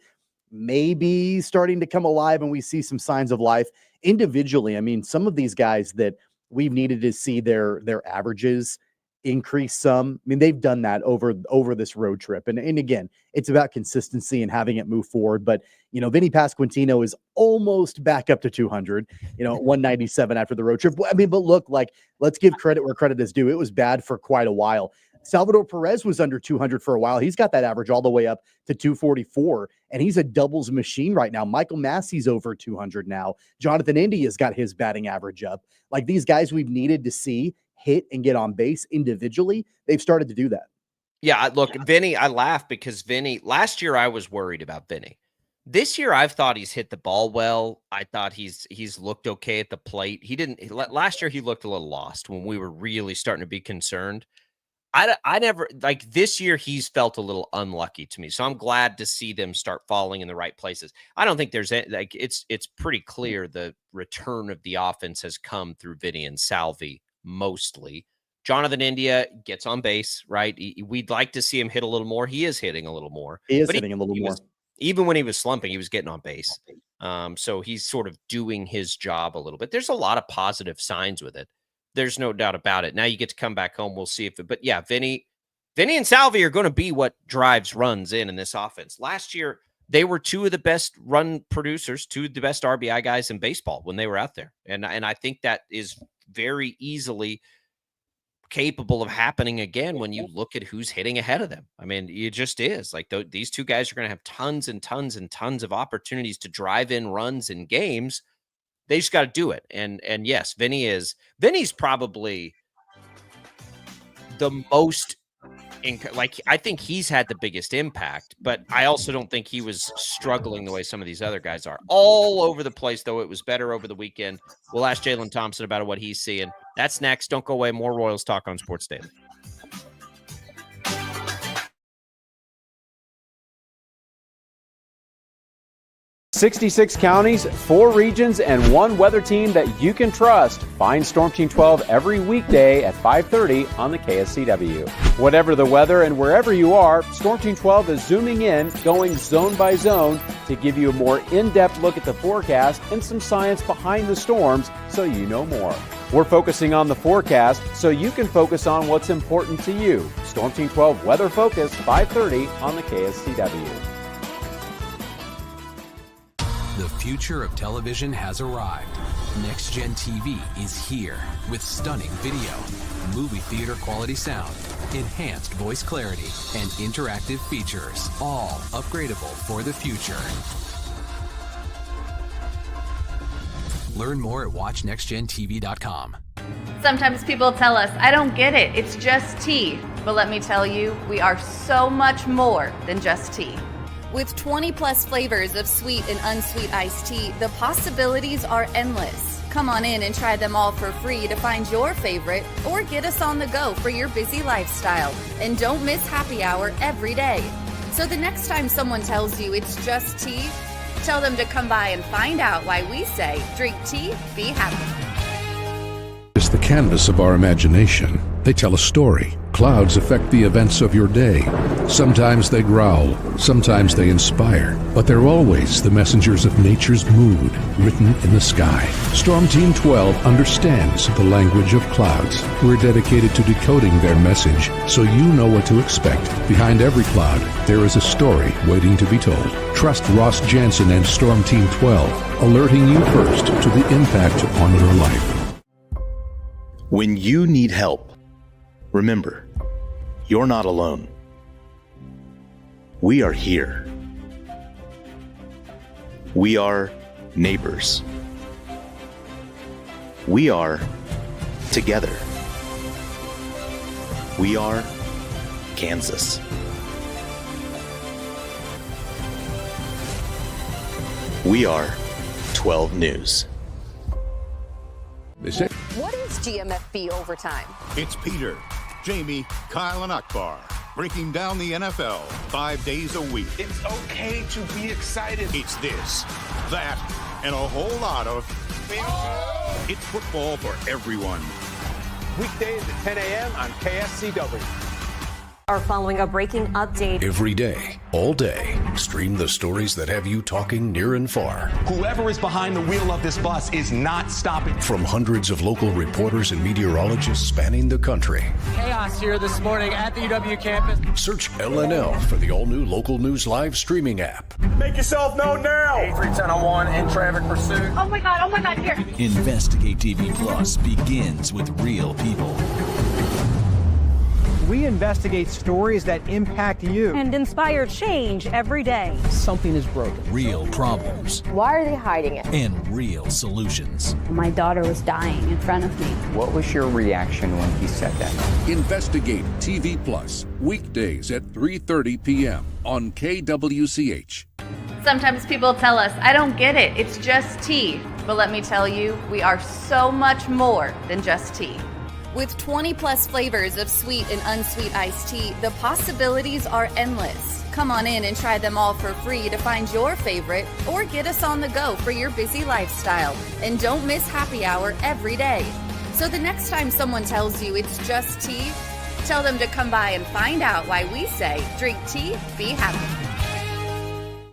[SPEAKER 7] maybe starting to come alive and we see some signs of life individually. I mean, some of these guys that we've needed to see their averages increase some. I mean, they've done that over this road trip. And again, it's about consistency and having it move forward. But, Vinny Pasquantino is almost back up to 200, 197 after the road trip. I mean, but look, like, let's give credit where credit is due. It was bad for quite a while. Salvador Perez was under 200 for a while. He's got that average all the way up to 244, and he's a doubles machine right now. Michael Massey's over 200 now. Jonathan Indy has got his batting average up. Like, these guys we've needed to see hit and get on base individually, they've started to do that.
[SPEAKER 4] Yeah, look, Vinny, I laugh because Vinny, last year I was worried about Vinny. This year I've thought he's hit the ball well. I thought he's looked okay at the plate. Last year he looked a little lost when we were really starting to be concerned. I never, like, this year he's felt a little unlucky to me. So I'm glad to see them start falling in the right places. I don't think there's like, it's pretty clear the return of the offense has come through Vinny and Salvi mostly. Jonathan India gets on base, right? We'd like to see him hit a little more. He is hitting a little more.
[SPEAKER 7] He is hitting a little more.
[SPEAKER 4] Even when he was slumping, he was getting on base. So he's sort of doing his job a little bit. There's a lot of positive signs with it. There's no doubt about it. Now you get to come back home. We'll see if it, but yeah, Vinny and Salvi are going to be what drives runs in this offense. Last year, they were two of the best run producers, two of the best RBI guys in baseball when they were out there. And I think that is very easily capable of happening again when you look at who's hitting ahead of them. I mean, it just is like these two guys are going to have tons and tons and tons of opportunities to drive in runs in games. They just got to do it. And yes, Vinny's probably the most, I think he's had the biggest impact, but I also don't think he was struggling the way some of these other guys are. All over the place, though. It was better over the weekend. We'll ask Jaylon Thompson about what he's seeing. That's next. Don't go away. More Royals talk on Sports Daily.
[SPEAKER 1] "66 counties, 4 regions, and 1 weather team that you can trust. Find Storm Team 12 every weekday at 5:30 on the KSCW. Whatever the weather and wherever you are, Storm Team 12 is zooming in, going zone by zone to give you a more in-depth look at the forecast and some science behind the storms so you know more. We're focusing on the forecast so you can focus on what's important to you. Storm Team 12 Weather Focus, 5:30 on the KSCW.
[SPEAKER 8] The future of television has arrived. Next Gen TV is here with stunning video, movie theater quality sound, enhanced voice clarity, and interactive features, all upgradable for the future. Learn more at watchnextgentv.com.
[SPEAKER 9] Sometimes people tell us, I don't get it, it's just tea. But let me tell you, we are so much more than just tea.
[SPEAKER 10] With 20 plus flavors of sweet and unsweet iced tea, the possibilities are endless. Come on in and try them all for free to find your favorite, or get us on the go for your busy lifestyle. And don't miss happy hour every day. So the next time someone tells you it's just tea, tell them to come by and find out why we say, drink tea, be happy.
[SPEAKER 11] It's the canvas of our imagination. They tell a story. Clouds affect the events of your day. Sometimes they growl, sometimes they inspire, but they're always the messengers of nature's mood, written in the sky. Storm Team 12 understands the language of clouds. We're dedicated to decoding their message so you know what to expect. Behind every cloud, there is a story waiting to be told. Trust Ross Jansen and Storm Team 12, alerting you first to the impact on your life.
[SPEAKER 12] When you need help, remember, you're not alone. We are here. We are neighbors. We are together. We are Kansas. We are 12 News.
[SPEAKER 11] They say,
[SPEAKER 18] what is GMFB overtime?
[SPEAKER 14] It's Peter, Jamie, Kyle, and Akbar breaking down the NFL 5 days a week.
[SPEAKER 15] It's okay to be excited.
[SPEAKER 14] It's this, that, and a whole lot of... It's football for everyone.
[SPEAKER 19] Weekdays at 10 a.m. on KSCW.
[SPEAKER 18] Are following a breaking update.
[SPEAKER 20] Every day, all day, stream the stories that have you talking near and far.
[SPEAKER 15] Whoever is behind the wheel of this bus is not stopping.
[SPEAKER 20] From hundreds of local reporters and meteorologists spanning the country.
[SPEAKER 16] Chaos here this morning at the UW campus.
[SPEAKER 20] Search LNL for the all-new Local News Live streaming app.
[SPEAKER 19] Make yourself known now.
[SPEAKER 16] 310-01 in traffic pursuit.
[SPEAKER 18] Oh my God, here.
[SPEAKER 17] Investigate TV Plus begins with real people.
[SPEAKER 21] We investigate stories that impact you
[SPEAKER 13] and inspire change every day.
[SPEAKER 21] Something is broken.
[SPEAKER 17] Real problems.
[SPEAKER 18] Why are they hiding it?
[SPEAKER 17] And real solutions.
[SPEAKER 22] My daughter was dying in front of me.
[SPEAKER 23] What was your reaction when he said that?
[SPEAKER 11] Investigate TV Plus, weekdays at 3:30 p.m. on KWCH.
[SPEAKER 9] Sometimes people tell us, I don't get it, it's just tea. But let me tell you, we are so much more than just tea.
[SPEAKER 10] With 20 plus flavors of sweet and unsweet iced tea, the possibilities are endless. Come on in and try them all for free to find your favorite or get us on the go for your busy lifestyle. And don't miss happy hour every day. So the next time someone tells you it's just tea, tell them to come by and find out why we say drink tea, be happy.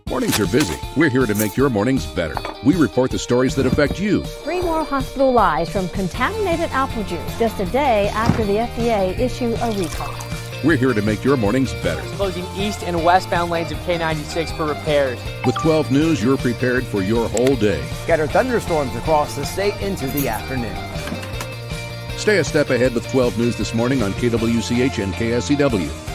[SPEAKER 11] Mornings are busy. We're here to make your mornings better. We report the stories that affect you.
[SPEAKER 13] 3 more hospital lies from contaminated apple juice just a day after the FDA issued a recall.
[SPEAKER 11] We're here to make your mornings better.
[SPEAKER 16] Closing east and westbound lanes of K96 for repairs.
[SPEAKER 11] With 12 News, you're prepared for your whole day.
[SPEAKER 21] Scattered thunderstorms across the state into the afternoon.
[SPEAKER 11] Stay a step ahead with 12 News this morning on KWCH and KSCW.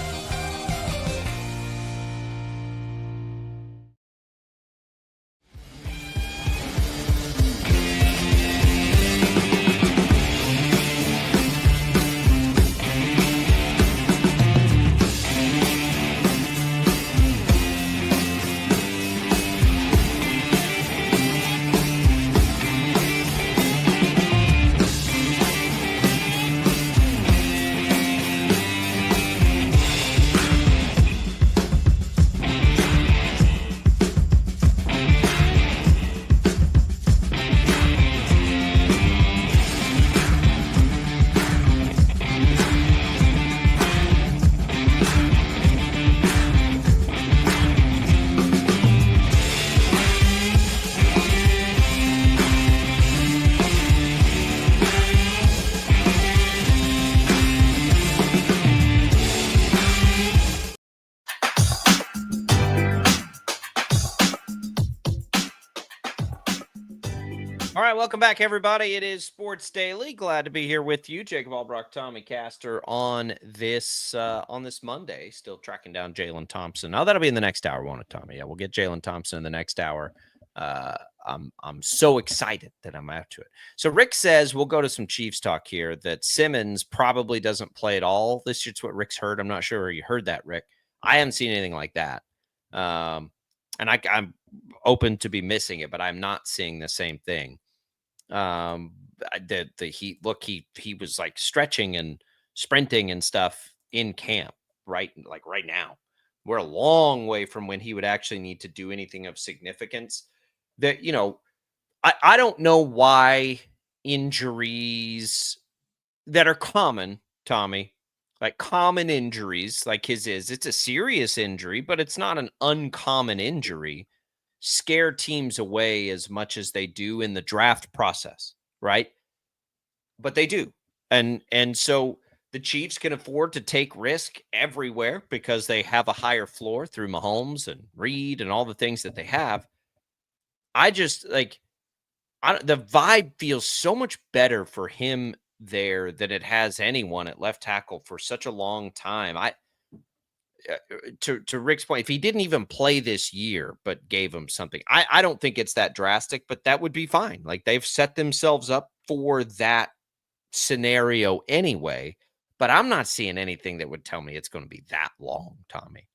[SPEAKER 4] All right, welcome back, everybody. It is Sports Daily. Glad to be here with you, Jacob Albrock, Tommy Castor, on this Monday. Still tracking down Jaylon Thompson. Oh, that'll be in the next hour, won't it, Tommy? Yeah, we'll get Jaylon Thompson in the next hour. I'm so excited that I'm out to it. So Rick says we'll go to some Chiefs talk here. That Simmons probably doesn't play at all this year. It's what Rick's heard. I'm not sure where you heard that, Rick. I haven't seen anything like that. And I'm open to be missing it, but I'm not seeing the same thing. He was like stretching and sprinting and stuff in camp, right? Like right now, we're a long way from when he would actually need to do anything of significance. That, I don't know why injuries that are common, Tommy, like common injuries like his it's a serious injury, but it's not an uncommon injury, scare teams away as much as they do in the draft process, right? But they do. And so the Chiefs can afford to take risk everywhere because they have a higher floor through Mahomes and Reed and all the things that they have. I just the vibe feels so much better for him there than it has anyone at left tackle for such a long time. To Rick's point, if he didn't even play this year, but gave him something, I don't think it's that drastic, but that would be fine. Like they've set themselves up for that scenario anyway, but I'm not seeing anything that would tell me it's going to be that long, Tommy.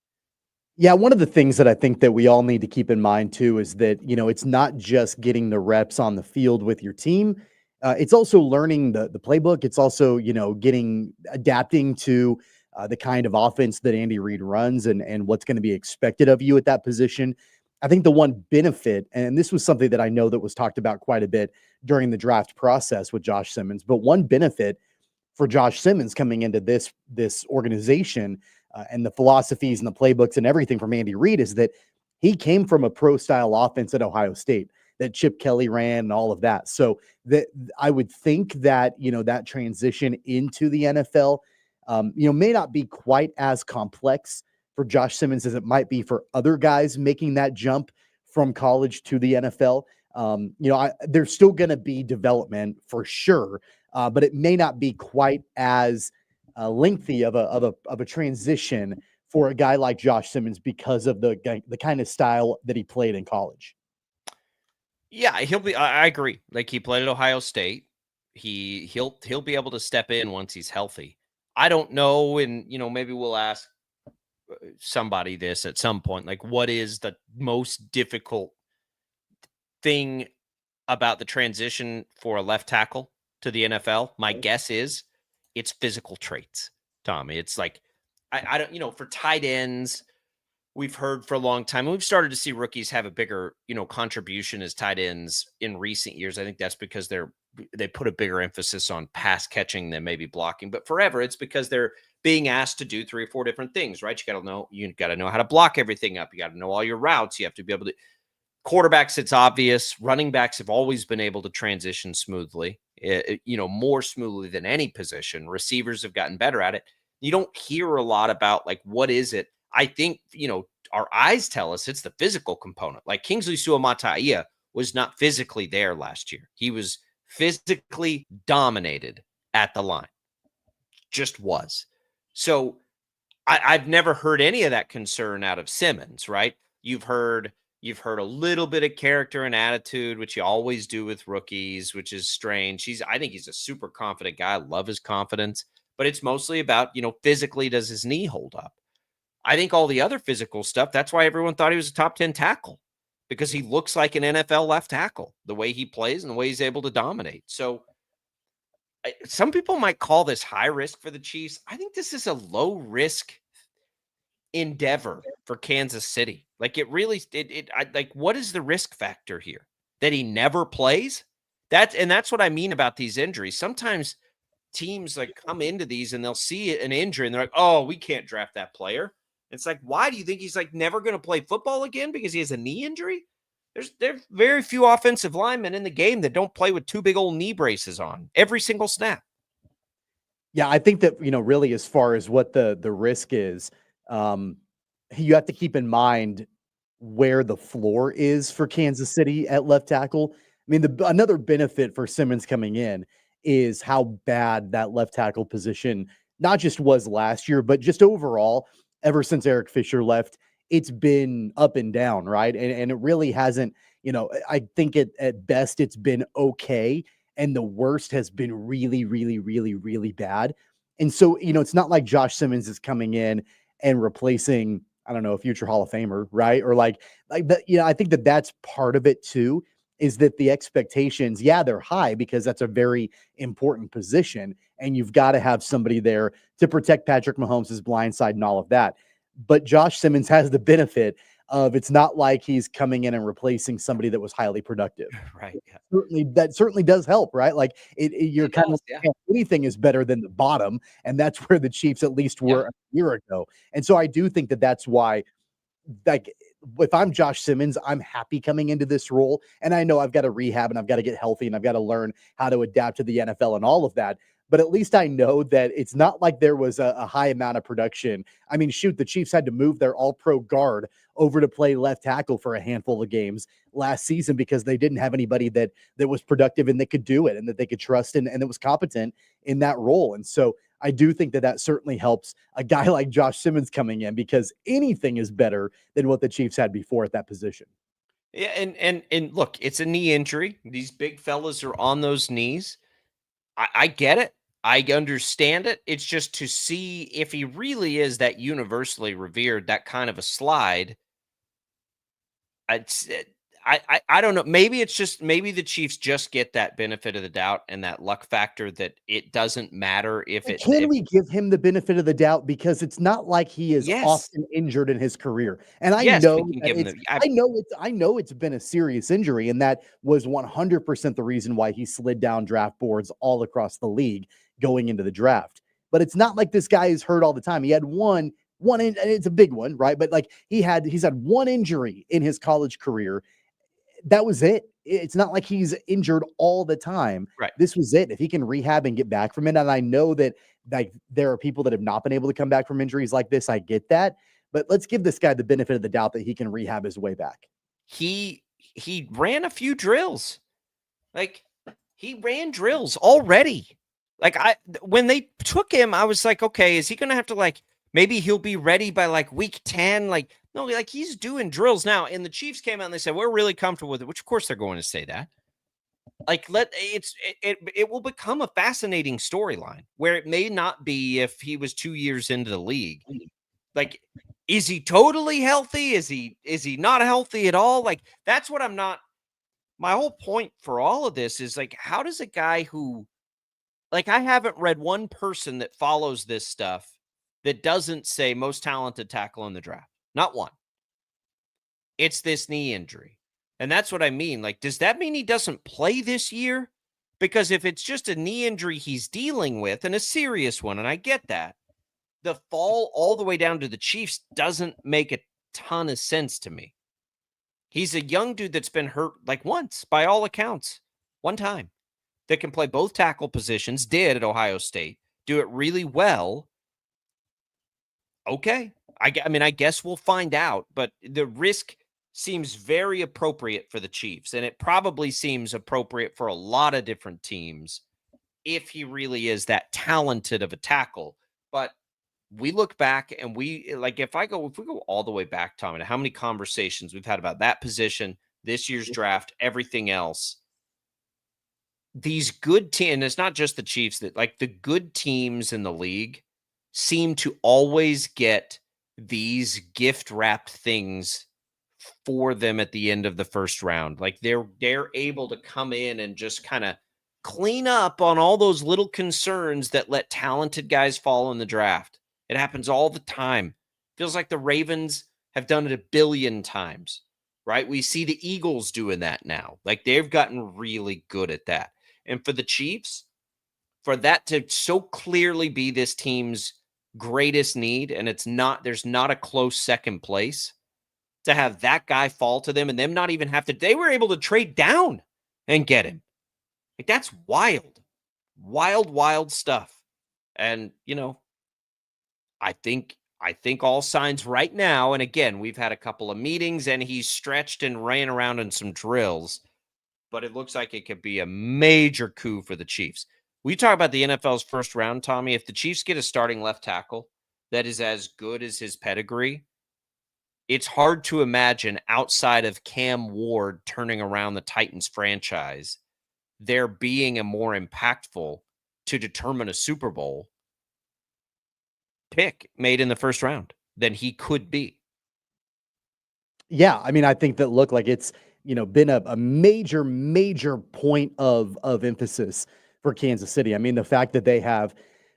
[SPEAKER 7] Yeah, one of the things that I think that we all need to keep in mind too is that, it's not just getting the reps on the field with your team. It's also learning the playbook. It's also, adapting to the kind of offense that Andy Reid runs and what's going to be expected of you at that position. I think the one benefit, and this was something that I know that was talked about quite a bit during the draft process with Josh Simmons, but one benefit for Josh Simmons coming into this organization and the philosophies and the playbooks and everything from Andy Reid is that he came from a pro-style offense at Ohio State that Chip Kelly ran and all of that. So that I would think that, that transition into the NFL, may not be quite as complex for Josh Simmons as it might be for other guys making that jump from college to the NFL. There's still going to be development for sure, but it may not be quite as lengthy of a transition for a guy like Josh Simmons because of the kind of style that he played in college.
[SPEAKER 4] Yeah, I agree. Like he played at Ohio State. He'll be able to step in once he's healthy. I don't know, and maybe we'll ask somebody this at some point. Like, what is the most difficult thing about the transition for a left tackle to the NFL? My guess is it's physical traits, Tommy. It's like, I don't, for tight ends, we've heard for a long time, and we've started to see rookies have a bigger, contribution as tight ends in recent years. I think that's because they put a bigger emphasis on pass catching than maybe blocking. But forever, it's because they're being asked to do 3 or 4 different things, right? You got to know how to block everything up. You got to know all your routes. You have to be able to. Quarterbacks, it's obvious. Running backs have always been able to transition smoothly, more smoothly than any position. Receivers have gotten better at it. You don't hear a lot about, like, what is it? I think, our eyes tell us it's the physical component. Like Kingsley Suamataia was not physically there last year. He was physically dominated at the line. Just was. So I've never heard any of that concern out of Simmons, right? You've heard a little bit of character and attitude, which you always do with rookies, which is strange. I think he's a super confident guy. I love his confidence, but it's mostly about, physically, does his knee hold up? I think all the other physical stuff, that's why everyone thought he was a top 10 tackle, because he looks like an NFL left tackle, the way he plays and the way he's able to dominate. So some people might call this high risk for the Chiefs. I think this is a low risk endeavor for Kansas City. Like what is the risk factor here? That he never plays? That's what I mean about these injuries. Sometimes teams like come into these and they'll see an injury and they're like, oh, we can't draft that player. It's like, why do you think he's like never going to play football again? Because he has a knee injury? There's very few offensive linemen in the game that don't play with 2 big old knee braces on every single snap.
[SPEAKER 7] Yeah, I think that, really as far as what the risk is, you have to keep in mind where the floor is for Kansas City at left tackle. I mean, another benefit for Simmons coming in is how bad that left tackle position not just was last year, but just overall, ever since Eric Fisher left, it's been up and down, right? And it really hasn't, I think at best it's been okay. And the worst has been really, really, really, really bad. And so, it's not like Josh Simmons is coming in and replacing, I don't know, a future Hall of Famer, right? Or like that, I think that's part of it too, is that the expectations, they're high because that's a very important position. And you've got to have somebody there to protect Patrick Mahomes' blind side and all of that. But Josh Simmons has the benefit of, it's not like he's coming in and replacing somebody that was highly productive.
[SPEAKER 4] Right.
[SPEAKER 7] Yeah. That certainly does help, right? Like you're kind of anything is better than the bottom. And that's where the Chiefs at least were a year ago. And so I do think that that's why, like, if I'm Josh Simmons, I'm happy coming into this role. And I know I've got to rehab and I've got to get healthy and I've got to learn how to adapt to the NFL and all of that. But at least I know that it's not like there was a high amount of production. I mean, shoot, the Chiefs had to move their all-pro guard over to play left tackle for a handful of games last season because they didn't have anybody that was productive and that could do it and that they could trust and that was competent in that role. And so I do think that certainly helps a guy like Josh Simmons coming in, because anything is better than what the Chiefs had before at that position.
[SPEAKER 4] Yeah, and look, it's a knee injury. These big fellas are on those knees. I get it. I understand it. It's just to see if he really is that universally revered, that kind of a slide. I don't know. Maybe the Chiefs just get that benefit of the doubt and that luck factor that it doesn't matter if it.
[SPEAKER 7] Can we give him the benefit of the doubt, because it's not like he is often injured in his career, and I know it's been a serious injury, and that was 100% the reason why he slid down draft boards all across the league going into the draft. But it's not like this guy is hurt all the time. He had one, and it's a big one, right? But like he's had one injury in his college career. That was it. It's not like he's injured all the time.
[SPEAKER 4] Right.
[SPEAKER 7] This was it. If he can rehab and get back from it, and I know that like there are people that have not been able to come back from injuries like this. I get that, but let's give this guy the benefit of the doubt that he can rehab his way back.
[SPEAKER 4] He ran a few drills. Like he ran drills already. Like when they took him, I was like, okay, is he going to have to like, maybe he'll be ready by like week 10? Like, no, like he's doing drills now. And the Chiefs came out and they said, we're really comfortable with it, which of course they're going to say that. Like it will become a fascinating storyline where it may not be if he was 2 years into the league. Like, is he totally healthy? Is he not healthy at all? Like, that's what I'm not. My whole point for all of this is like, how does a guy who Like, I haven't read one person that follows this stuff that doesn't say most talented tackle in the draft. Not one. It's this knee injury. And that's what I mean. Like, does that mean he doesn't play this year? Because if it's just a knee injury he's dealing with, and a serious one, and I get that, the fall all the way down to the Chiefs doesn't make a ton of sense to me. He's a young dude that's been hurt like once, by all accounts, one time, that can play both tackle positions, did at Ohio State, do it really well. Okay. I mean, I guess we'll find out, but the risk seems very appropriate for the Chiefs, and it probably seems appropriate for a lot of different teams if he really is that talented of a tackle. But we look back and if we go all the way back, Tom, to how many conversations we've had about that position, this year's draft, everything else, these good teams, and it's not just the Chiefs, that like the good teams in the league seem to always get these gift wrapped things for them at the end of the first round. Like they're able to come in and just kind of clean up on all those little concerns that let talented guys fall in the draft. It happens all the time. Feels like the Ravens have done it a billion times, right? We see the Eagles doing that now. Like they've gotten really good at that. And for the Chiefs, for that to so clearly be this team's greatest need, and there's not a close second place, to have that guy fall to them and them not even have to, they were able to trade down and get him. Like that's wild, wild stuff. And, I think all signs right now, and again, we've had a couple of meetings and he's stretched and ran around in some drills, but it looks like it could be a major coup for the Chiefs. We talk about the NFL's first round, Tommy. If the Chiefs get a starting left tackle that is as good as his pedigree, it's hard to imagine outside of Cam Ward turning around the Titans franchise, there being a more impactful to determine a Super Bowl pick made in the first round than he could be.
[SPEAKER 7] Yeah, I mean, I think that look like it's been a major point of emphasis for Kansas City. I mean, the fact that they have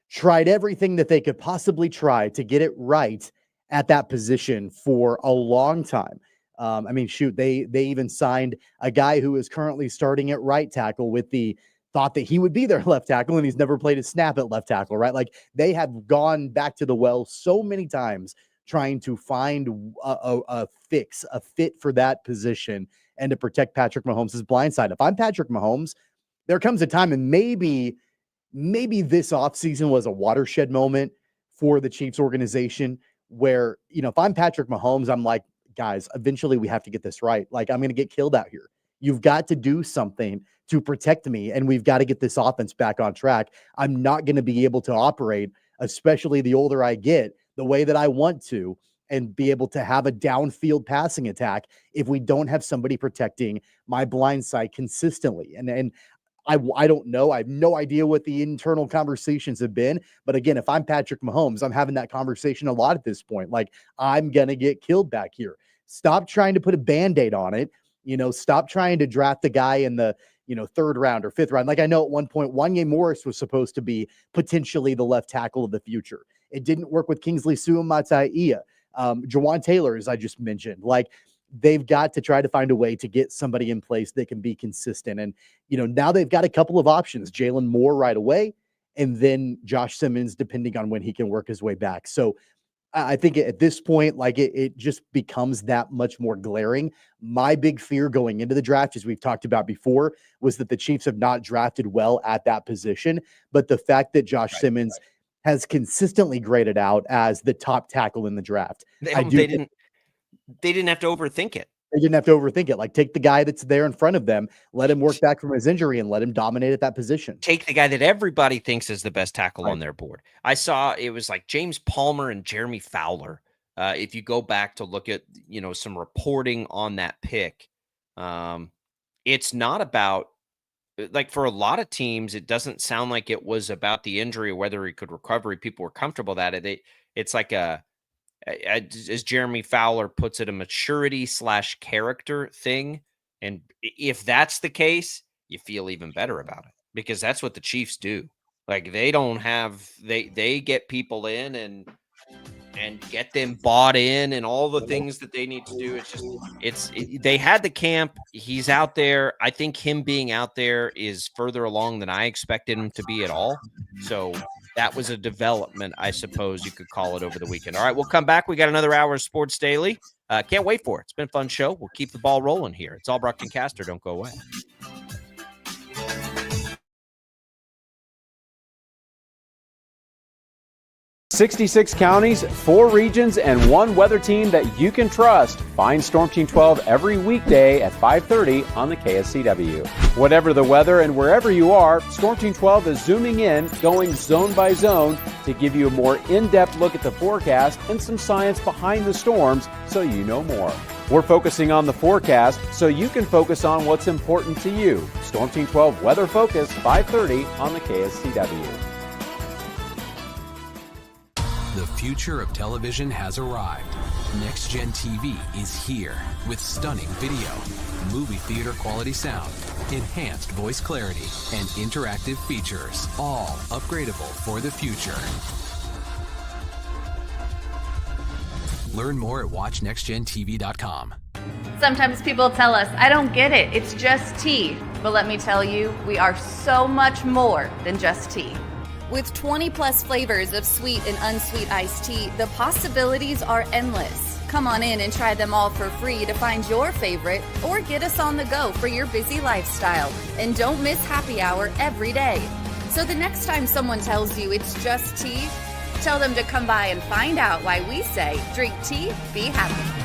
[SPEAKER 7] tried everything that they could possibly try to get it right at that position for a long time. I mean, shoot, they even signed a guy who is currently starting at right tackle with the thought that he would be their left tackle, and he's never played a snap at left tackle, right? Like they have gone back to the well so many times trying to find a fit for that position and to protect Patrick Mahomes' blind side. If I'm Patrick Mahomes, there comes a time, and maybe this offseason was a watershed moment for the Chiefs organization where, if I'm Patrick Mahomes, I'm like, guys, eventually we have to get this right. Like, I'm going to get killed out here. You've got to do something to protect me, and we've got to get this offense back on track. I'm not going to be able to operate, especially the older I get, the way that I want to, and be able to have a downfield passing attack if we don't have somebody protecting my blind side consistently. And I don't know. I have no idea what the internal conversations have been. But again, if I'm Patrick Mahomes, I'm having that conversation a lot at this point. Like, I'm going to get killed back here. Stop trying to put a Band-Aid on it. Stop trying to draft the guy in the, third round or fifth round. Like I know at one point, Wanye Morris was supposed to be potentially the left tackle of the future. It didn't work with Kingsley Suamataia. Jawan Taylor, as I just mentioned, like they've got to try to find a way to get somebody in place that can be consistent. And, now they've got a couple of options, Jalen Moore right away, and then Josh Simmons, depending on when he can work his way back. So I think at this point, like it just becomes that much more glaring. My big fear going into the draft, as we've talked about before, was that the Chiefs have not drafted well at that position. But the fact that Josh Simmons has consistently graded out as the top tackle in the draft.
[SPEAKER 4] They didn't have to overthink it.
[SPEAKER 7] They didn't have to overthink it. Like, take the guy that's there in front of them, let him work back from his injury, and let him dominate at that position.
[SPEAKER 4] Take the guy that everybody thinks is the best tackle on their board. I saw it was like James Palmer and Jeremy Fowler. If you go back to look at, some reporting on that pick, it's not about, like, for a lot of teams, it doesn't sound like it was about the injury or whether he could recover. People were comfortable that it's like as Jeremy Fowler puts it, a maturity/character thing. And if that's the case, you feel even better about it because that's what the Chiefs do. Like they don't have they get people in and get them bought in and all the things that they need to do. They had the camp. He's out there. I think him being out there is further along than I expected him to be at all. So that was a development, I suppose you could call it, over the weekend. All right, we'll come back. We got another hour of Sports Daily. Can't wait for it. It's been a fun show. We'll keep the ball rolling here. It's Albrock and Caster. Don't go away.
[SPEAKER 1] 66 counties, 4 regions, and 1 weather team that you can trust. Find Storm Team 12 every weekday at 5:30 on the KSCW. Whatever the weather and wherever you are, Storm Team 12 is zooming in, going zone by zone to give you a more in-depth look at the forecast and some science behind the storms so you know more. We're focusing on the forecast so you can focus on what's important to you. Storm Team 12 Weather Focus, 5:30 on the KSCW.
[SPEAKER 8] The future of television has arrived. Next Gen TV is here with stunning video, movie theater quality sound, enhanced voice clarity, and interactive features, all upgradable for the future. Learn more at watchnextgentv.com.
[SPEAKER 9] Sometimes people tell us, I don't get it, it's just tea. But let me tell you, we are so much more than just tea.
[SPEAKER 10] With 20 plus flavors of sweet and unsweet iced tea, the possibilities are endless. Come on in and try them all for free to find your favorite or get us on the go for your busy lifestyle. And don't miss happy hour every day. So the next time someone tells you it's just tea, tell them to come by and find out why we say, drink tea, be happy.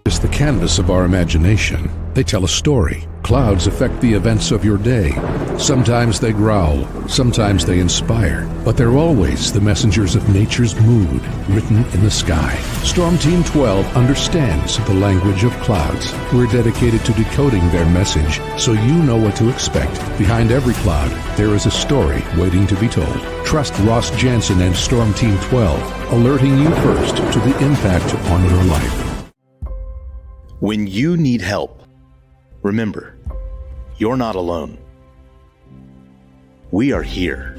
[SPEAKER 11] It's the canvas of our imagination. They tell a story. Clouds affect the events of your day. Sometimes they growl, sometimes they inspire, but they're always the messengers of nature's mood written in the sky. Storm Team 12 understands the language of clouds. We're dedicated to decoding their message so you know what to expect. Behind every cloud, there is a story waiting to be told. Trust Ross Jansen and Storm Team 12, alerting you first to the impact on your life.
[SPEAKER 12] When you need help, remember, you're not alone. We are here.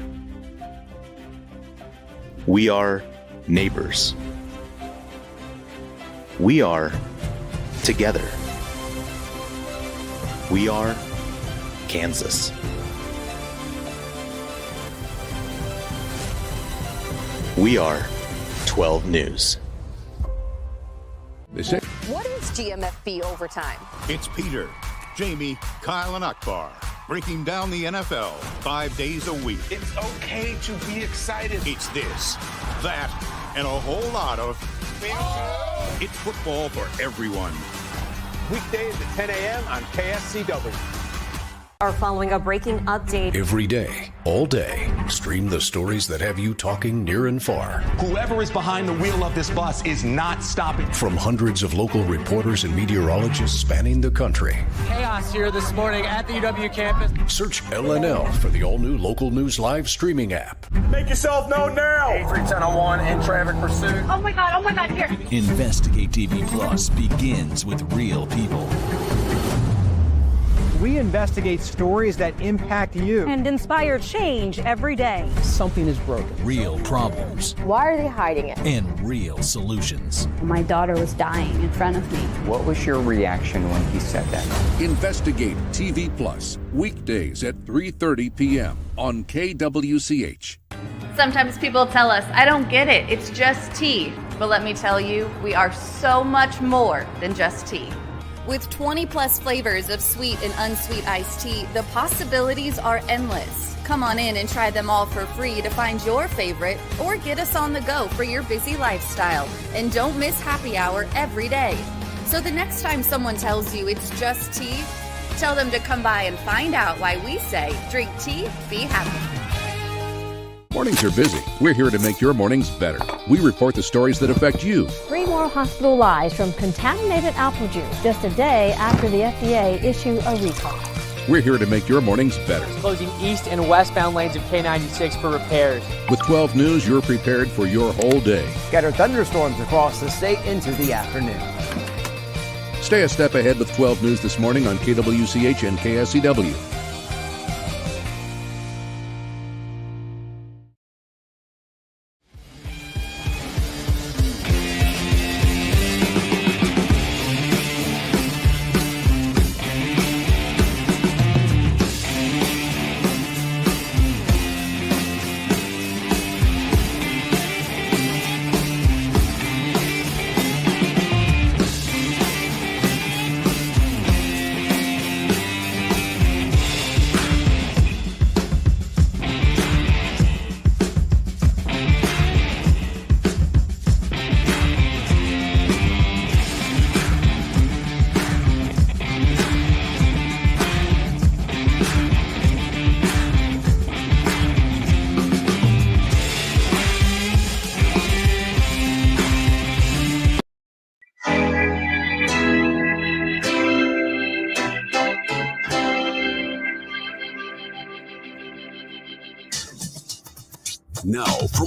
[SPEAKER 12] We are neighbors. We are together. We are Kansas. We are 12 News.
[SPEAKER 18] What is GMFB Overtime?
[SPEAKER 14] It's Peter, Jamie, Kyle, and Akbar breaking down the NFL 5 days a week.
[SPEAKER 15] It's okay to be excited.
[SPEAKER 14] It's this, that, and a whole lot of... It's football for everyone.
[SPEAKER 19] Weekdays at 10 a.m. on KSCW.
[SPEAKER 18] Are following a breaking update.
[SPEAKER 20] Every day, all day, stream the stories that have you talking near and far.
[SPEAKER 15] Whoever is behind the wheel of this bus is not stopping.
[SPEAKER 20] From hundreds of local reporters and meteorologists spanning the country.
[SPEAKER 16] Chaos here this morning at the UW campus.
[SPEAKER 20] Search LNL for the all-new Local News Live streaming app.
[SPEAKER 15] Make yourself known now.
[SPEAKER 16] 310-01 in traffic pursuit.
[SPEAKER 18] Oh my God, here.
[SPEAKER 17] Investigate TV Plus begins with real people.
[SPEAKER 2] We investigate stories that impact you
[SPEAKER 18] and inspire change every day.
[SPEAKER 16] Something is broken.
[SPEAKER 17] Real problems.
[SPEAKER 18] Why are they hiding it?
[SPEAKER 17] And real solutions.
[SPEAKER 22] My daughter was dying in front of me.
[SPEAKER 23] What was your reaction when he said that?
[SPEAKER 11] Investigate TV Plus, weekdays at 3:30 p.m. on KWCH.
[SPEAKER 9] Sometimes people tell us, I don't get it, it's just tea. But let me tell you, we are so much more than just tea.
[SPEAKER 10] With 20 plus flavors of sweet and unsweet iced tea, the possibilities are endless. Come on in and try them all for free to find your favorite or get us on the go for your busy lifestyle. And don't miss happy hour every day. So the next time someone tells you it's just tea, tell them to come by and find out why we say, drink tea, be happy.
[SPEAKER 11] Mornings are busy. We're here to make your mornings better. We report the stories that affect you.
[SPEAKER 13] 3 more hospitalized from contaminated apple juice just a day after the FDA issued a recall.
[SPEAKER 11] We're here to make your mornings better.
[SPEAKER 16] Closing east and westbound lanes of K96 for repairs.
[SPEAKER 11] With 12 News, you're prepared for your whole day.
[SPEAKER 21] Scattered thunderstorms across the state into the afternoon.
[SPEAKER 11] Stay a step ahead with 12 News this morning on KWCH and KSCW.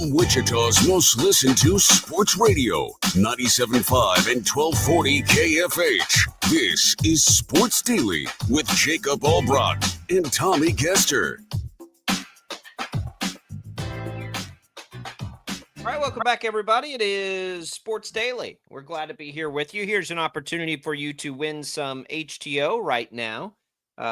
[SPEAKER 3] from Wichita's most listened to sports radio, 97.5 and 1240 KFH. This is Sports Daily with Jacob Albrock and Tommy Kester.
[SPEAKER 4] All right, welcome back, everybody. It is Sports Daily. We're glad to be here with you. Here's an opportunity for you to win some HTO right now.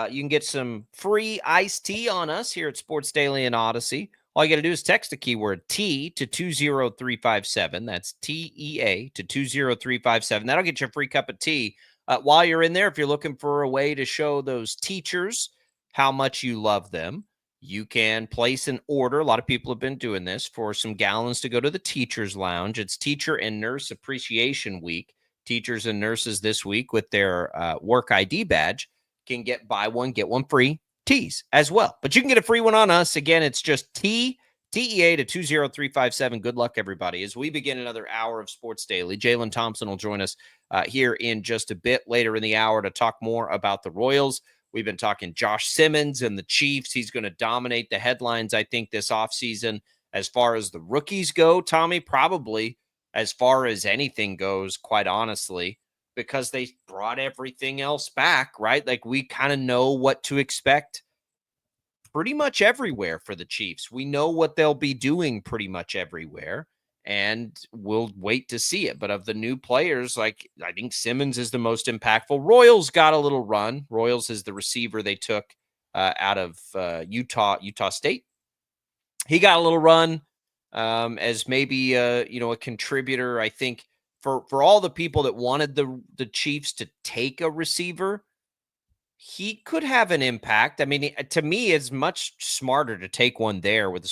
[SPEAKER 4] You can get some free iced tea on us here at Sports Daily and Odyssey. All you got to do is text the keyword T to 20357. That's TEA to 20357. That'll get you a free cup of tea. While you're in there, if you're looking for a way to show those teachers how much you love them, you can place an order. A lot of people have been doing this for some gallons to go to the Teachers Lounge. It's Teacher and Nurse Appreciation Week. Teachers and nurses this week with their work ID badge can get buy one, get one free teas as well. But you can get a free one on us. Again, it's just TEA to 20357. Good luck, everybody. As we begin another hour of Sports Daily, Jaylon Thompson will join us here in just a bit later in the hour to talk more about the Royals. We've been talking Josh Simmons and the Chiefs. He's going to dominate the headlines, I think, this offseason. As far as the rookies go, Tommy, probably as far as anything goes, quite honestly, because they brought everything else back, right? Like, we kind of know what to expect pretty much everywhere for the Chiefs. We know what they'll be doing pretty much everywhere, and we'll wait to see it. But of the new players, like, I think Simmons is the most impactful. Royals got a little run. Royals is the receiver they took out of Utah State. He got a little run as maybe a contributor. I think for all the people that wanted the Chiefs to take a receiver, he could have an impact. I mean, to me, it's much smarter to take one there with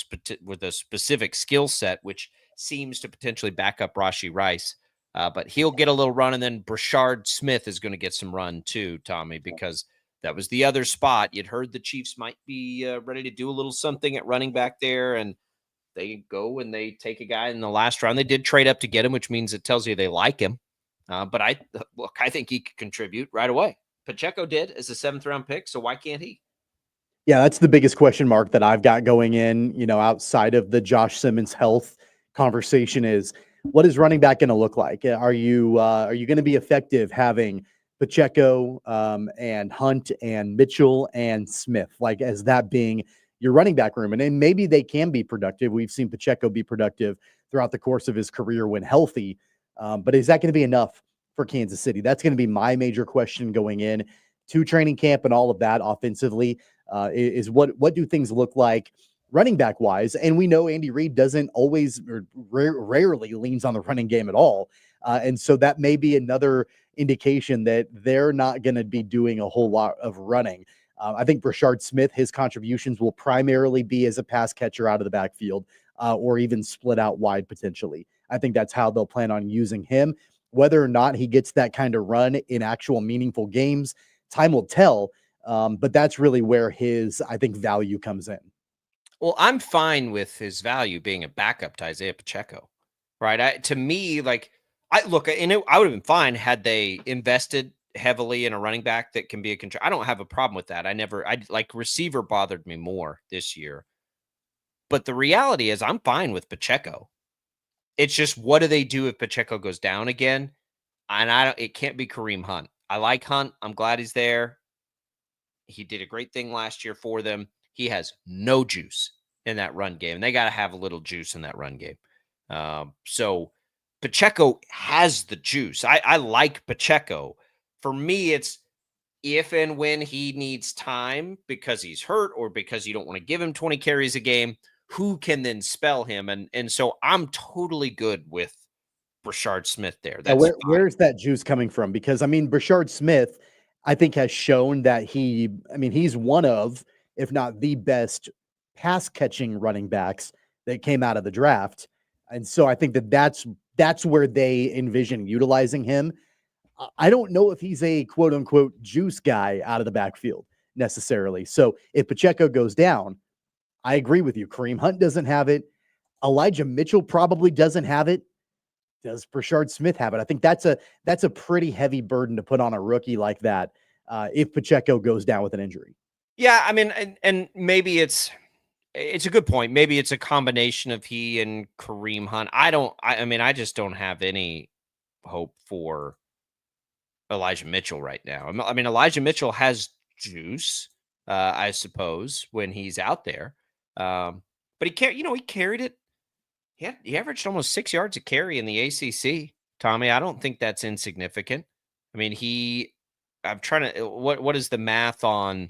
[SPEAKER 4] a specific skill set, which seems to potentially back up Rashee Rice. But he'll get a little run, and then Brashard Smith is going to get some run too, Tommy, because that was the other spot. You'd heard the Chiefs might be ready to do a little something at running back there, and they go and they take a guy in the last round. They did trade up to get him, which means it tells you they like him. But I think he could contribute right away. Pacheco did as a 7th-round pick, so why can't he?
[SPEAKER 7] Yeah, that's the biggest question mark that I've got going in, outside of the Josh Simmons health conversation is, what is running back going to look like? Are you going to be effective having Pacheco and Hunt and Mitchell and Smith, like, as that being your running back room? And then maybe they can be productive. We've seen Pacheco be productive throughout the course of his career when healthy. But is that going to be enough for Kansas City? That's going to be my major question going in to training camp and all of that offensively. Is what do things look like running back wise? And we know Andy Reid doesn't always or rarely leans on the running game at all. And so that may be another indication that they're not going to be doing a whole lot of running. I think Brashard Smith, his contributions will primarily be as a pass catcher out of the backfield or even split out wide potentially. I think that's how they'll plan on using him. Whether or not he gets that kind of run in actual meaningful games, time will tell. But that's really where his, I think, value comes in.
[SPEAKER 4] Well, I'm fine with his value being a backup to Isaiah Pacheco, right? To me, like, I would have been fine had they invested heavily in a running back that can be a control. I don't have a problem with that. Receiver bothered me more this year. But the reality is I'm fine with Pacheco. It's just, what do they do if Pacheco goes down again? And it can't be Kareem Hunt. I like Hunt. I'm glad he's there. He did a great thing last year for them. He has no juice in that run game. And they got to have a little juice in that run game. So Pacheco has the juice. I like Pacheco. For me, it's if and when he needs time because he's hurt or because you don't want to give him 20 carries a game, who can then spell him? And so I'm totally good with Brashard Smith there.
[SPEAKER 7] Where's that juice coming from? Because, Brashard Smith, I think, has shown that he's one of, if not the best pass-catching running backs that came out of the draft. And so I think that's where they envision utilizing him. I don't know if he's a quote-unquote juice guy out of the backfield necessarily. So if Pacheco goes down, I agree with you. Kareem Hunt doesn't have it. Elijah Mitchell probably doesn't have it. Does Brashard Smith have it? I think that's a pretty heavy burden to put on a rookie like that if Pacheco goes down with an injury.
[SPEAKER 4] Yeah, and maybe it's a good point. Maybe it's a combination of he and Kareem Hunt. I mean, I just don't have any hope for Elijah Mitchell right now. I mean, Elijah Mitchell has juice, I suppose, when he's out there. But he carried it. He averaged almost 6 yards a carry in the ACC. Tommy, I don't think that's insignificant. I mean, I'm trying to, what is the math on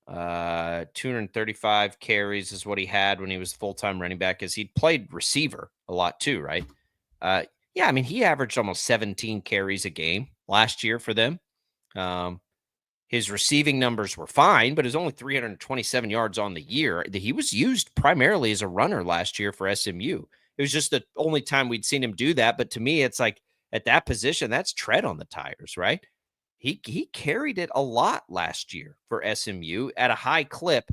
[SPEAKER 4] 235 carries is what he had when he was full-time running back, as he played receiver a lot too, right? Yeah, I mean, he averaged almost 17 carries a game last year for them. His receiving numbers were fine, but it was only 327 yards on the year. He was used primarily as a runner last year for SMU. It was just the only time we'd seen him do that. But to me, it's like at that position, that's tread on the tires, right? He carried it a lot last year for SMU at a high clip.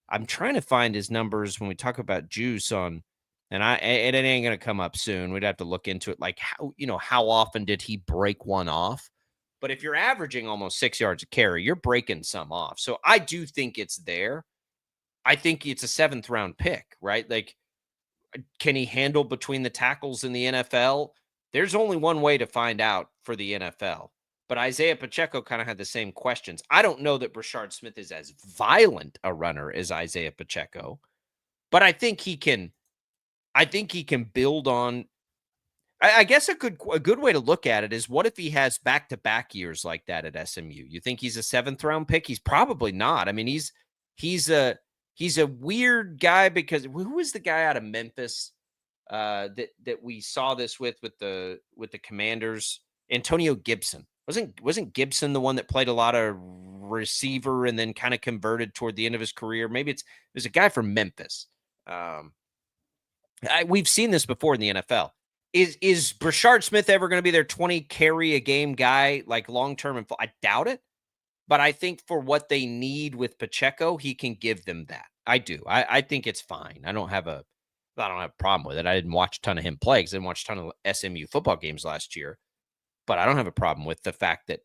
[SPEAKER 4] I'm trying to find his numbers when we talk about juice on, and it ain't going to come up soon. We'd have to look into it. Like how often did he break one off? But if you're averaging almost 6 yards a carry, you're breaking some off. So I do think it's there. I think it's a 7th round pick, right? Like, can he handle between the tackles in the NFL? There's only one way to find out for the NFL. But Isaiah Pacheco kind of had the same questions. I don't know that Brashard Smith is as violent a runner as Isaiah Pacheco, but I think he can build on. I guess a good way to look at it is, what if he has back-to-back years like that at SMU? You think he's a 7th round pick? He's probably not. I mean, he's a weird guy, because who was the guy out of Memphis that we saw this with the Commanders? Antonio Gibson. Wasn't Gibson the one that played a lot of receiver and then kind of converted toward the end of his career? Maybe there's a guy from Memphis. We've seen this before in the NFL. Is Brashard Smith ever going to be their 20 carry a game guy, like long-term? I doubt it, but I think for what they need with Pacheco, he can give them that. I do. I think it's fine. I don't have a problem with it. I didn't watch a ton of him play because I didn't watch a ton of SMU football games last year, but I don't have a problem with the fact that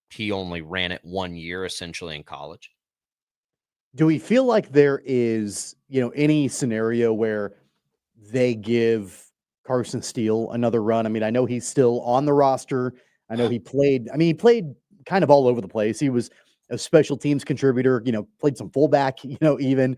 [SPEAKER 4] he only ran it 1 year essentially in college.
[SPEAKER 7] Do we feel like there is, any scenario where they give Carson Steele another run? I mean, I know he's still on the roster. I know he played kind of all over the place. He was a special teams contributor, played some fullback, even,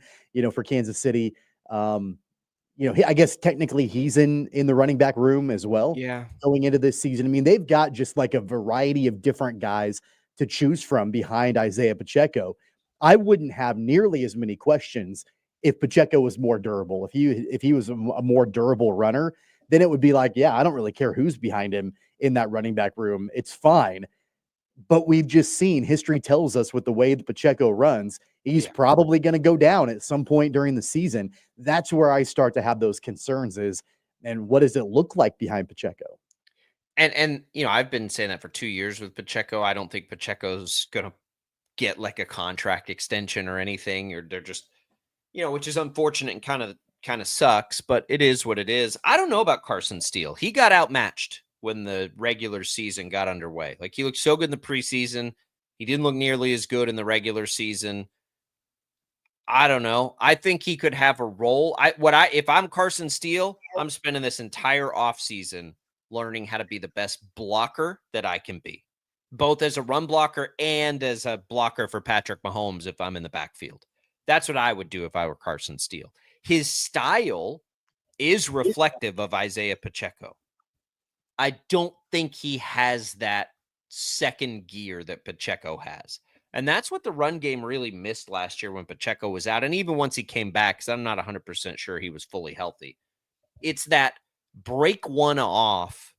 [SPEAKER 7] for Kansas City. I guess technically he's in the running back room as well.
[SPEAKER 4] Yeah.
[SPEAKER 7] Going into this season. I mean, they've got just like a variety of different guys to choose from behind Isaiah Pacheco. I wouldn't have nearly as many questions if Pacheco was more durable. If he was a more durable runner, then it would be like, yeah, I don't really care who's behind him in that running back room. It's fine. But we've just seen, history tells us, with the way that Pacheco runs, he's probably going to go down at some point during the season. That's where I start to have those concerns and what does it look like behind Pacheco?
[SPEAKER 4] And I've been saying that for 2 years with Pacheco. I don't think Pacheco's going to get like a contract extension or anything, or they're just, which is unfortunate and kind of sucks, but it is what it is. I don't know about Carson Steele. He got outmatched when the regular season got underway. Like, he looked so good in the preseason. He didn't look nearly as good in the regular season. I don't know. I think he could have a role. If I'm Carson Steele, I'm spending this entire offseason learning how to be the best blocker that I can be, both as a run blocker and as a blocker for Patrick Mahomes if I'm in the backfield. That's what I would do if I were Carson Steele. His style is reflective of Isaiah Pacheco. I don't think he has that second gear that Pacheco has. And that's what the run game really missed last year when Pacheco was out. And even once he came back, because I'm not 100% sure he was fully healthy, it's that break one off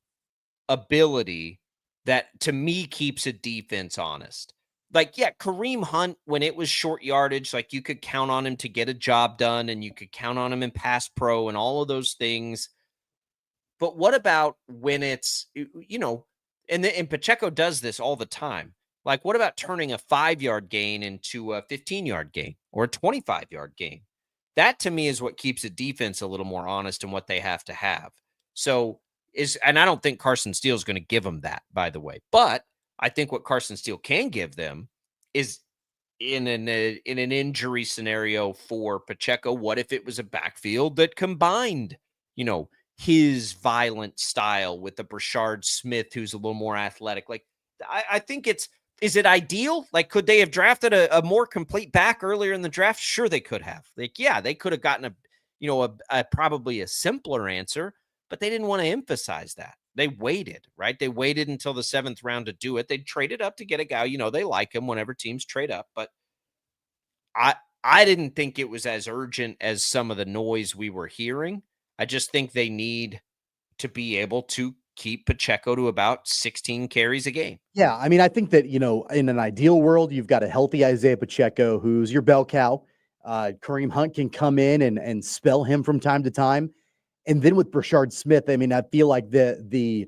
[SPEAKER 4] ability that, to me, keeps a defense honest. Like, yeah, Kareem Hunt, when it was short yardage, like, you could count on him to get a job done, and you could count on him in pass pro and all of those things. But what about when it's, and Pacheco does this all the time. Like, what about turning a 5-yard gain into a 15-yard gain or a 25-yard gain? That, to me, is what keeps a defense a little more honest in what they have to have. And I don't think Carson Steele is going to give them that, by the way. But I think what Carson Steele can give them is in an injury scenario for Pacheco, what if it was a backfield that combined, his violent style with the Brashard Smith, who's a little more athletic? Like, I think is it ideal? Like, could they have drafted a more complete back earlier in the draft? Sure, they could have. Like, yeah, they could have gotten a probably a simpler answer, but they didn't want to emphasize that. They waited, right? They waited until the 7th round to do it. They traded up to get a guy, they like him whenever teams trade up, but I didn't think it was as urgent as some of the noise we were hearing. I just think they need to be able to keep Pacheco to about 16 carries a game.
[SPEAKER 7] Yeah, I mean, I think that, in an ideal world, you've got a healthy Isaiah Pacheco who's your bell cow. Kareem Hunt can come in and spell him from time to time. And then with Brashard Smith, I mean, I feel like the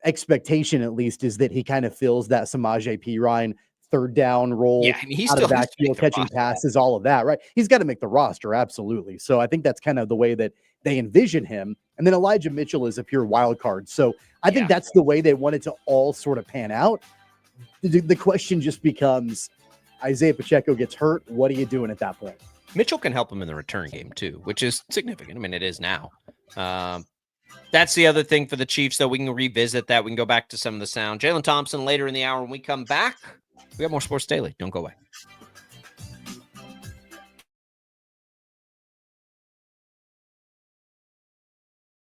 [SPEAKER 7] expectation, at least, is that he kind of fills that Samaje Perine third down role.
[SPEAKER 4] Yeah, I mean, he's
[SPEAKER 7] out
[SPEAKER 4] still
[SPEAKER 7] of the backfield, catching passes, all of that, right? He's got to make the roster, absolutely. So I think that's kind of the way that they envision him. And then Elijah Mitchell is a pure wild card. So I think that's the way they want it to all sort of pan out. The question just becomes, Isaiah Pacheco gets hurt. What are you doing at that point?
[SPEAKER 4] Mitchell can help him in the return game too, which is significant. I mean, it is now. That's the other thing for the Chiefs, though. We can revisit that. We can go back to some of the sound. Jaylon Thompson later in the hour. When we come back, we got more Sports Daily. Don't go away.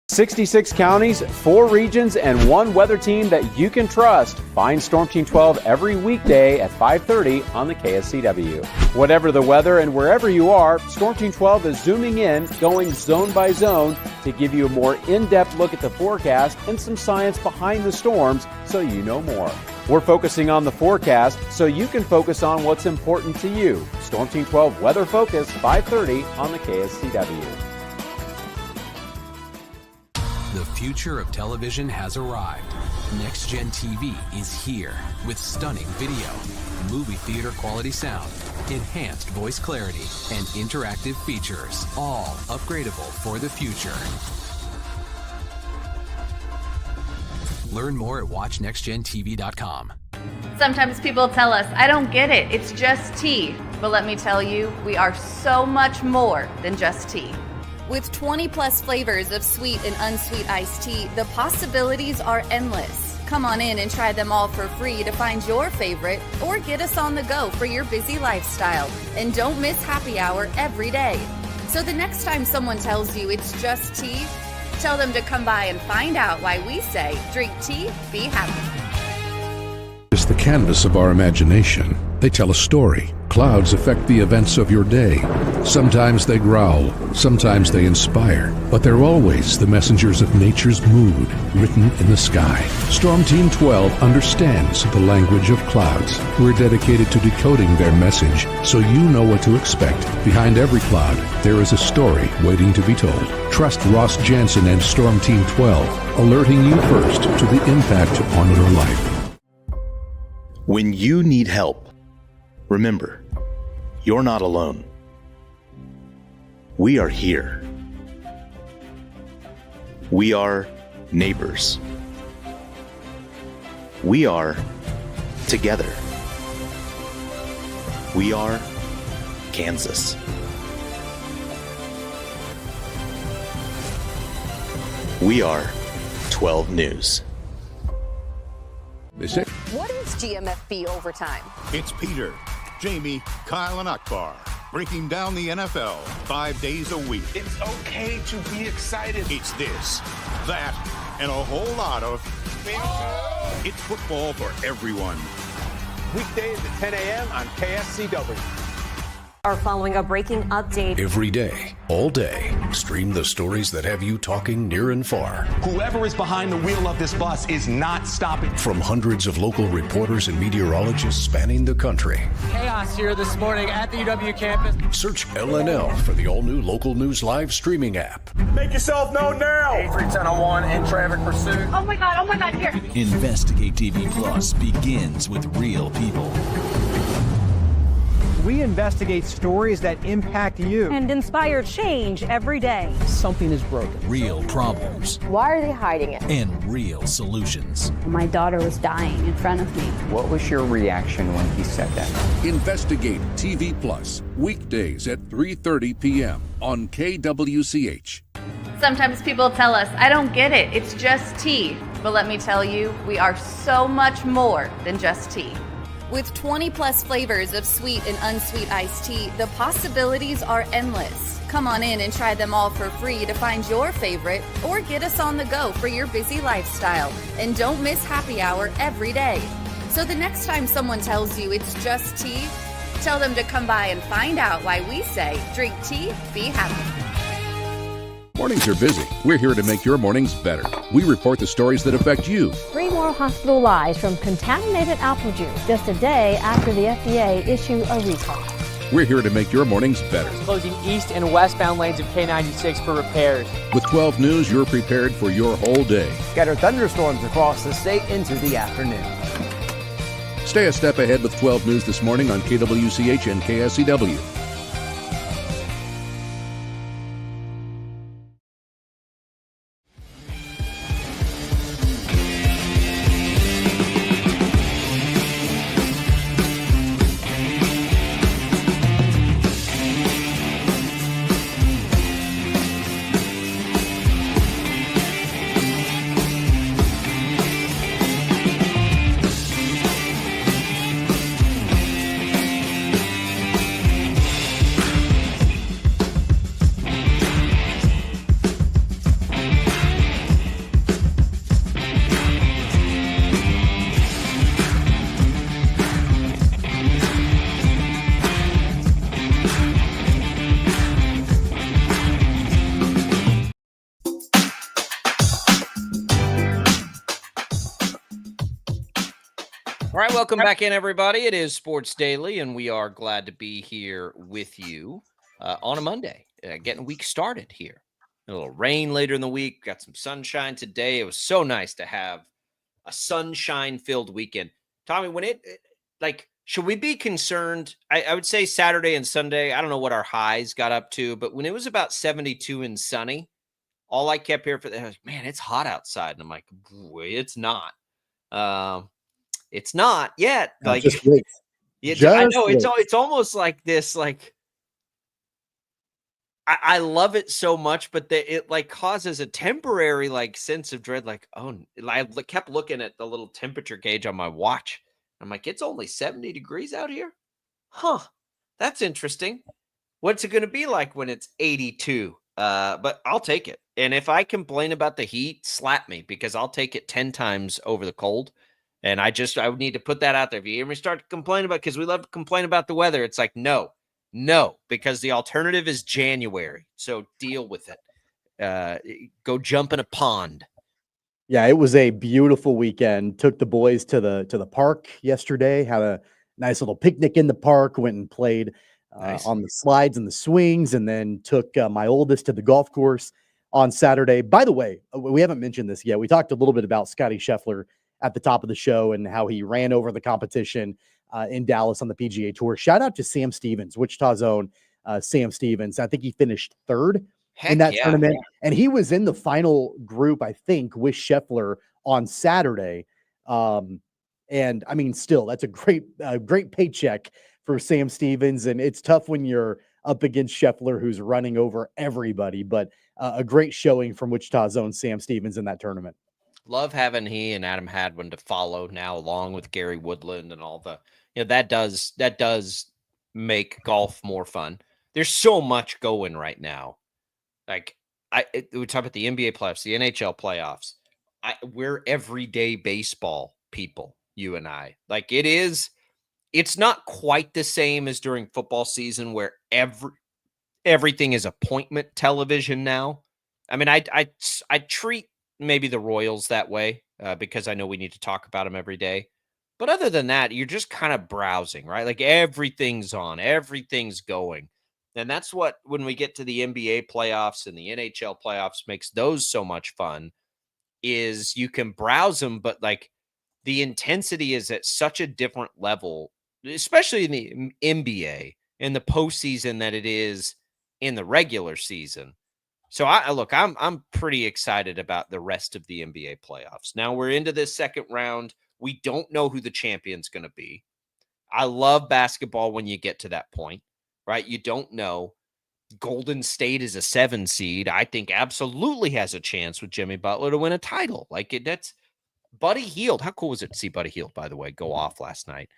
[SPEAKER 21] "66 counties, 4 regions, and 1 weather team that you can trust." Find Storm Team 12 every weekday at 5:30 on the KSCW. Whatever the weather and wherever you are, Storm Team 12 is zooming in, going zone by zone to give you a more in-depth look at the forecast and some science behind the storms so you know more. We're focusing on the forecast so you can focus on what's important to you. Storm Team 12 Weather Focus, 5:30 on the KSCW.
[SPEAKER 8] The future of television has arrived. Next Gen TV is here with stunning video, movie theater quality sound, enhanced voice clarity, and interactive features, all upgradable for the future. Learn more at watchnextgentv.com.
[SPEAKER 9] Sometimes people tell us, I don't get it, it's just tea. But let me tell you, we are so much more than just tea.
[SPEAKER 10] With 20 plus flavors of sweet and unsweet iced tea, the possibilities are endless. Come on in and try them all for free to find your favorite, or get us on the go for your busy lifestyle. And don't miss happy hour every day. So the next time someone tells you it's just tea, tell them to come by and find out why we say, drink tea, be happy.
[SPEAKER 11] It's the canvas of our imagination. They tell a story. Clouds affect the events of your day. Sometimes they growl, sometimes they inspire, but they're always the messengers of nature's mood, written in the sky. Storm Team 12 understands the language of clouds. We're dedicated to decoding their message so you know what to expect. Behind every cloud, there is a story waiting to be told. Trust Ross Jansen and Storm Team 12, alerting you first to the impact on your life.
[SPEAKER 12] When you need help, remember, you're not alone. We are here. We are neighbors. We are together. We are Kansas. We are 12 News.
[SPEAKER 18] What is GMFB overtime?
[SPEAKER 14] It's Peter, Jamie, Kyle, and Akbar breaking down the NFL 5 days a week.
[SPEAKER 15] It's okay to be excited.
[SPEAKER 14] It's this, that, and a whole lot of... It's football for everyone.
[SPEAKER 19] Weekdays at 10 a.m. on KSCW.
[SPEAKER 18] Are following a breaking update.
[SPEAKER 20] Every day, all day, stream the stories that have you talking near and far.
[SPEAKER 15] Whoever is behind the wheel of this bus is not stopping.
[SPEAKER 20] From hundreds of local reporters and meteorologists spanning the country.
[SPEAKER 16] Chaos here this morning at the UW campus.
[SPEAKER 20] Search LNL for the all-new Local News Live streaming app.
[SPEAKER 15] Make yourself known now.
[SPEAKER 19] 31001 in traffic pursuit.
[SPEAKER 18] Oh my God, here.
[SPEAKER 17] Investigate TV Plus begins with real people.
[SPEAKER 2] We investigate stories that impact you
[SPEAKER 13] and inspire change every day.
[SPEAKER 17] Something is broken. Real problems.
[SPEAKER 18] Why are they hiding it?
[SPEAKER 17] And real solutions.
[SPEAKER 22] My daughter was dying in front of me.
[SPEAKER 23] What was your reaction when he said that?
[SPEAKER 11] Investigate TV Plus, weekdays at 3:30 p.m. on KWCH.
[SPEAKER 9] Sometimes people tell us, I don't get it, it's just tea. But let me tell you, we are so much more than just tea.
[SPEAKER 10] With 20 plus flavors of sweet and unsweet iced tea, the possibilities are endless. Come on in and try them all for free to find your favorite or get us on the go for your busy lifestyle. And don't miss happy hour every day. So the next time someone tells you it's just tea, tell them to come by and find out why we say drink tea, be happy.
[SPEAKER 11] Mornings are busy. We're here to make your mornings better. We report the stories that affect you.
[SPEAKER 13] 3 more hospital lies from contaminated apple juice just a day after the FDA issued a recall.
[SPEAKER 11] We're here to make your mornings better.
[SPEAKER 16] Closing east and westbound lanes of K96 for repairs.
[SPEAKER 11] With 12 News, you're prepared for your whole day.
[SPEAKER 2] Scattered thunderstorms across the state into the afternoon.
[SPEAKER 11] Stay a step ahead with 12 News this morning on KWCH and KSCW.
[SPEAKER 4] All right, welcome back in, everybody. It is Sports Daily, and we are glad to be here with you on a Monday, getting week started here. A little rain later in the week, got some sunshine today. It was so nice to have a sunshine-filled weekend. Tommy, when should we be concerned? I would say Saturday and Sunday, I don't know what our highs got up to, but when it was about 72 and sunny, all I kept hearing for that was, man, it's hot outside. And I'm like, boy, it's not. It's not yet. Like,
[SPEAKER 7] just wait.
[SPEAKER 4] I know it's almost like this. Like, I love it so much, but it like causes a temporary like sense of dread. Like, oh, I kept looking at the little temperature gauge on my watch. I'm like, it's only 70 degrees out here, huh? That's interesting. What's it going to be like when it's 82? But I'll take it. And if I complain about the heat, slap me, because I'll take it 10 times over the cold. And I would need to put that out there. If you hear me start to complain about, because we love to complain about the weather, it's like, no, because the alternative is January. So deal with it. Go jump in a pond.
[SPEAKER 7] Yeah, it was a beautiful weekend. Took the boys to the park yesterday, had a nice little picnic in the park, went and played
[SPEAKER 4] Nice.
[SPEAKER 7] on the slides and the swings, and then took my oldest to the golf course on Saturday. By the way, we haven't mentioned this yet. We talked a little bit about Scotty Scheffler at the top of the show and how he ran over the competition in Dallas on the PGA Tour. Shout out to Sam Stevens, Wichita's own Sam Stevens. I think he finished third in that tournament. And he was in the final group, I think, with Scheffler on Saturday. And I mean, still, that's a great paycheck for Sam Stevens. And it's tough when you're up against Scheffler, who's running over everybody, but a great showing from Wichita's own Sam Stevens in that tournament.
[SPEAKER 4] Love having he and Adam Hadwin to follow now, along with Gary Woodland and all the, that does make golf more fun. There's so much going right now. Like we talk about the NBA playoffs, the NHL playoffs. We're everyday baseball people, you and I. Like it's not quite the same as during football season where everything is appointment television now. I mean, I treat maybe the Royals that way because I know we need to talk about them every day. But other than that, you're just kind of browsing, right? Like everything's on, everything's going. And that's what, when we get to the NBA playoffs and the NHL playoffs, makes those so much fun, is you can browse them, but like the intensity is at such a different level especially in the NBA, in the postseason that it is in the regular season. So I'm pretty excited about the rest of the NBA playoffs. Now we're into this second round. We don't know who the champion's going to be. I love basketball when you get to that point, right? You don't know. Golden State is a 7 seed. I think absolutely has a chance with Jimmy Butler to win a title. That's Buddy Hield. How cool was it to see Buddy Hield, by the way, go off last night?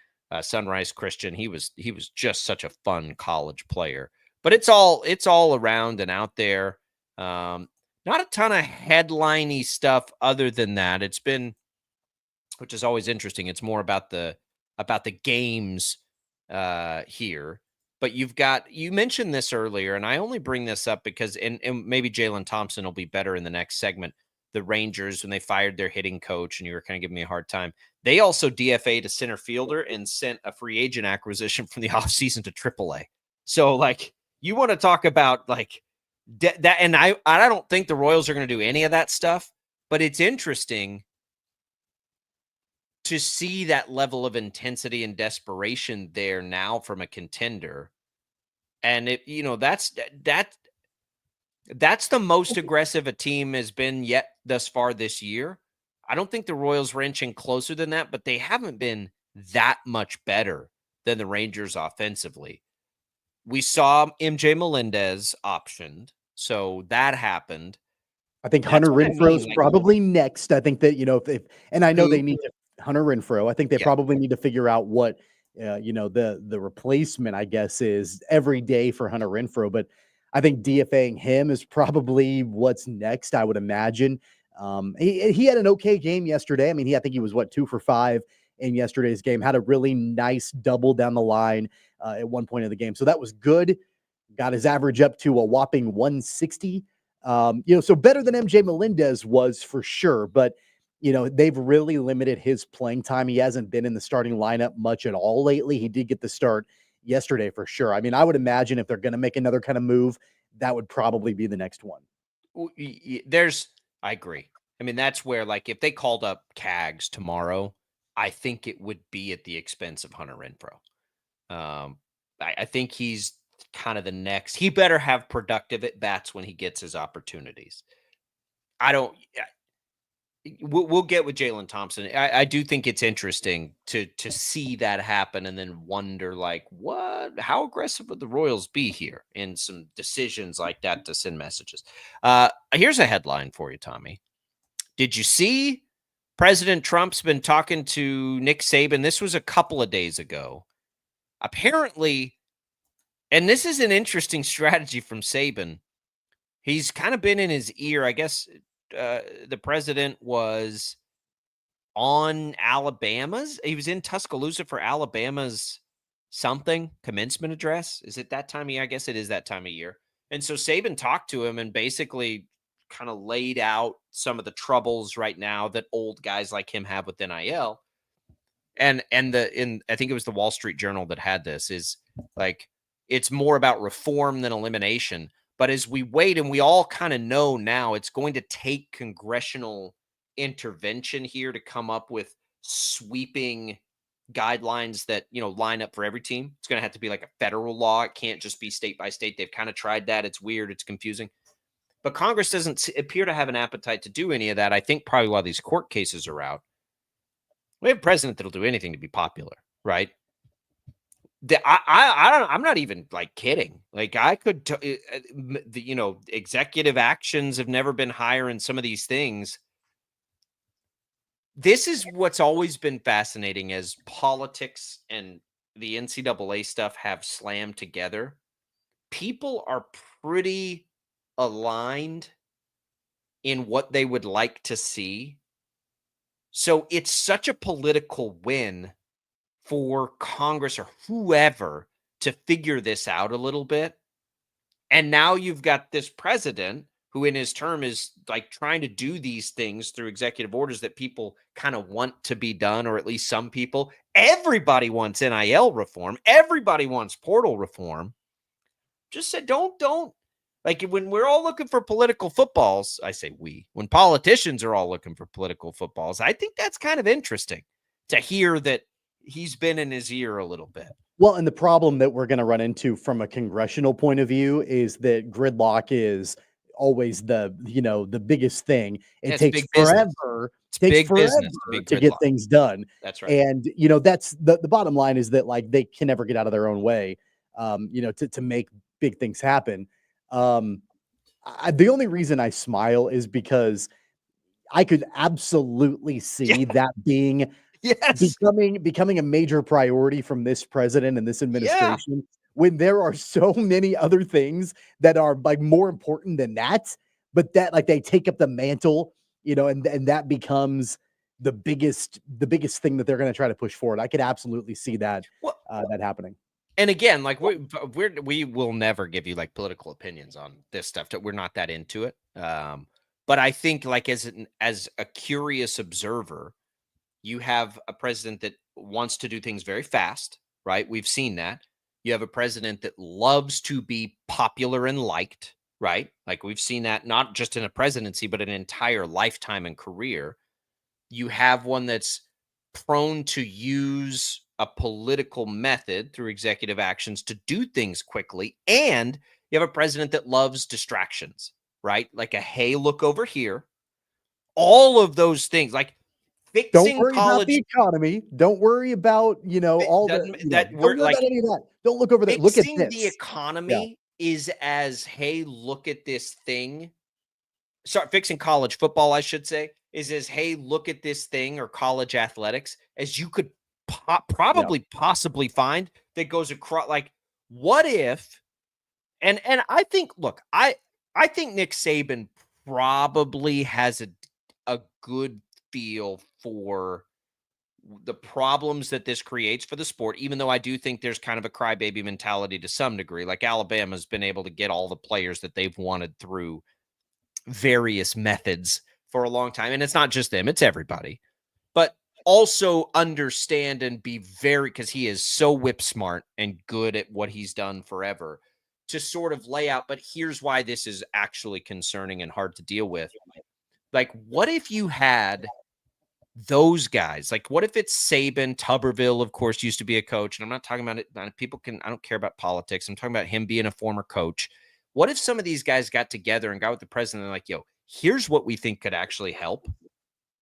[SPEAKER 4] Sunrise Christian. He was just such a fun college player. But it's all around and out there. Not a ton of headliney stuff other than that. It's been, which is always interesting. It's more about the games here. But you mentioned this earlier, and I only bring this up because, and maybe Jaylon Thompson will be better in the next segment. The Rangers, when they fired their hitting coach, and you were kind of giving me a hard time, they also DFA'd a center fielder and sent a free agent acquisition from the offseason to AAA. So, you want to talk about that, and I don't think the Royals are going to do any of that stuff, but it's interesting to see that level of intensity and desperation there now from a contender. And that's the most aggressive a team has been yet thus far this year. I don't think the Royals were inching closer than that, but they haven't been that much better than the Rangers offensively. We saw MJ Melendez optioned, so that happened.
[SPEAKER 7] I think Hunter Renfro's probably next. I think that, and I know they need to Hunter Renfroe. I think they probably need to figure out what, the replacement, I guess, is every day for Hunter Renfroe. But I think DFAing him is probably what's next, I would imagine. He had an okay game yesterday. I mean, I think he was 2 for 5 in yesterday's game, had a really nice double down the line at one point of the game. So that was good. Got his average up to a whopping 160. So better than MJ Melendez was for sure, but they've really limited his playing time. He hasn't been in the starting lineup much at all lately. He did get the start yesterday for sure. I mean, I would imagine if they're going to make another kind of move, that would probably be the next one.
[SPEAKER 4] I agree. I mean, that's where, if they called up Cags tomorrow, I think it would be at the expense of Hunter Renfroe. I think he's kind of the next. He better have productive at bats when he gets his opportunities. We'll get with Jaylon Thompson. I do think it's interesting to see that happen and then wonder, how aggressive would the Royals be here in some decisions like that to send messages? Here's a headline for you, Tommy. Did you see President Trump's been talking to Nick Saban? This was a couple of days ago. Apparently, and this is an interesting strategy from Saban. He's kind of been in his ear, I guess. The president was on Alabama's. He was in Tuscaloosa for Alabama's commencement address. Is it that time of year? I guess it is that time of year. And so Saban talked to him and basically kind of laid out some of the troubles right now that old guys like him have with NIL. And I think it was the Wall Street Journal that had this, is it's more about reform than elimination. But as we wait, and we all kind of know now, it's going to take congressional intervention here to come up with sweeping guidelines that, line up for every team. It's going to have to be like a federal law. It can't just be state by state. They've kind of tried that. It's weird. It's confusing. But Congress doesn't appear to have an appetite to do any of that. I think probably while these court cases are out, we have a president that'll do anything to be popular, right? I'm not even kidding. I could, executive actions have never been higher in some of these things. This is what's always been fascinating as politics and the NCAA stuff have slammed together. People are pretty aligned in what they would like to see. So it's such a political win for Congress or whoever to figure this out a little bit. And now you've got this president who in his term is trying to do these things through executive orders that people kind of want to be done, or at least some people. Everybody wants NIL reform. Everybody wants portal reform. Just said, don't. When we're all looking for political footballs, I say when politicians are all looking for political footballs, I think that's kind of interesting to hear that he's been in his ear a little bit.
[SPEAKER 7] Well, and the problem that we're going to run into from a congressional point of view is that gridlock is always the biggest thing.
[SPEAKER 4] Yeah,
[SPEAKER 7] It
[SPEAKER 4] it's
[SPEAKER 7] takes
[SPEAKER 4] big business.
[SPEAKER 7] forever.
[SPEAKER 4] It's
[SPEAKER 7] Takes
[SPEAKER 4] big business to be
[SPEAKER 7] forever to get
[SPEAKER 4] gridlocked.
[SPEAKER 7] things done.
[SPEAKER 4] That's right.
[SPEAKER 7] And that's the bottom line is that like they can never get out of their own way. To make big things happen. The only reason I smile is because I could absolutely see that being
[SPEAKER 4] Yes.
[SPEAKER 7] becoming a major priority from this president and this administration when there are so many other things that are like more important than that, but that like they take up the mantle, and that becomes the biggest thing that they're going to try to push forward. I could absolutely see that that happening.
[SPEAKER 4] And again, like we will never give you like political opinions on this stuff. We're not that into it. But I think like as a curious observer, you have a president that wants to do things very fast, right? We've seen that. You have a president that loves to be popular and liked, right? Like we've seen that not just in a presidency, but an entire lifetime and career. You have one that's prone to use a political method through executive actions to do things quickly. And you have a president that loves distractions, right? Like a, hey, look over here. All of those things, like
[SPEAKER 7] Don't worry
[SPEAKER 4] college,
[SPEAKER 7] about the economy. Don't worry about, all the,
[SPEAKER 4] that
[SPEAKER 7] don't
[SPEAKER 4] we're
[SPEAKER 7] worry
[SPEAKER 4] like
[SPEAKER 7] about any of that. Don't look over there. Look at
[SPEAKER 4] fixing
[SPEAKER 7] this.
[SPEAKER 4] the economy is as, hey, look at this thing. Sorry, fixing college football, I should say, is as, hey, look at this thing, or college athletics, as you could possibly find that goes across. Like, what if, and I think, look, I think Nick Saban probably has a good feel for the problems that this creates for the sport, even though I do think there's kind of a crybaby mentality to some degree. Like Alabama's been able to get all the players that they've wanted through various methods for a long time. And it's not just them, it's everybody. But also understand and be very, because he is so whip smart and good at what he's done forever, to sort of lay out, but here's why this is actually concerning and hard to deal with. Like, what if you had those guys? Like, what if it's Saban? Tuberville, of course, used to be a coach. And I'm not talking about it. I don't care about politics. I'm talking about him being a former coach. What if some of these guys got together and got with the president and like, yo, here's what we think could actually help.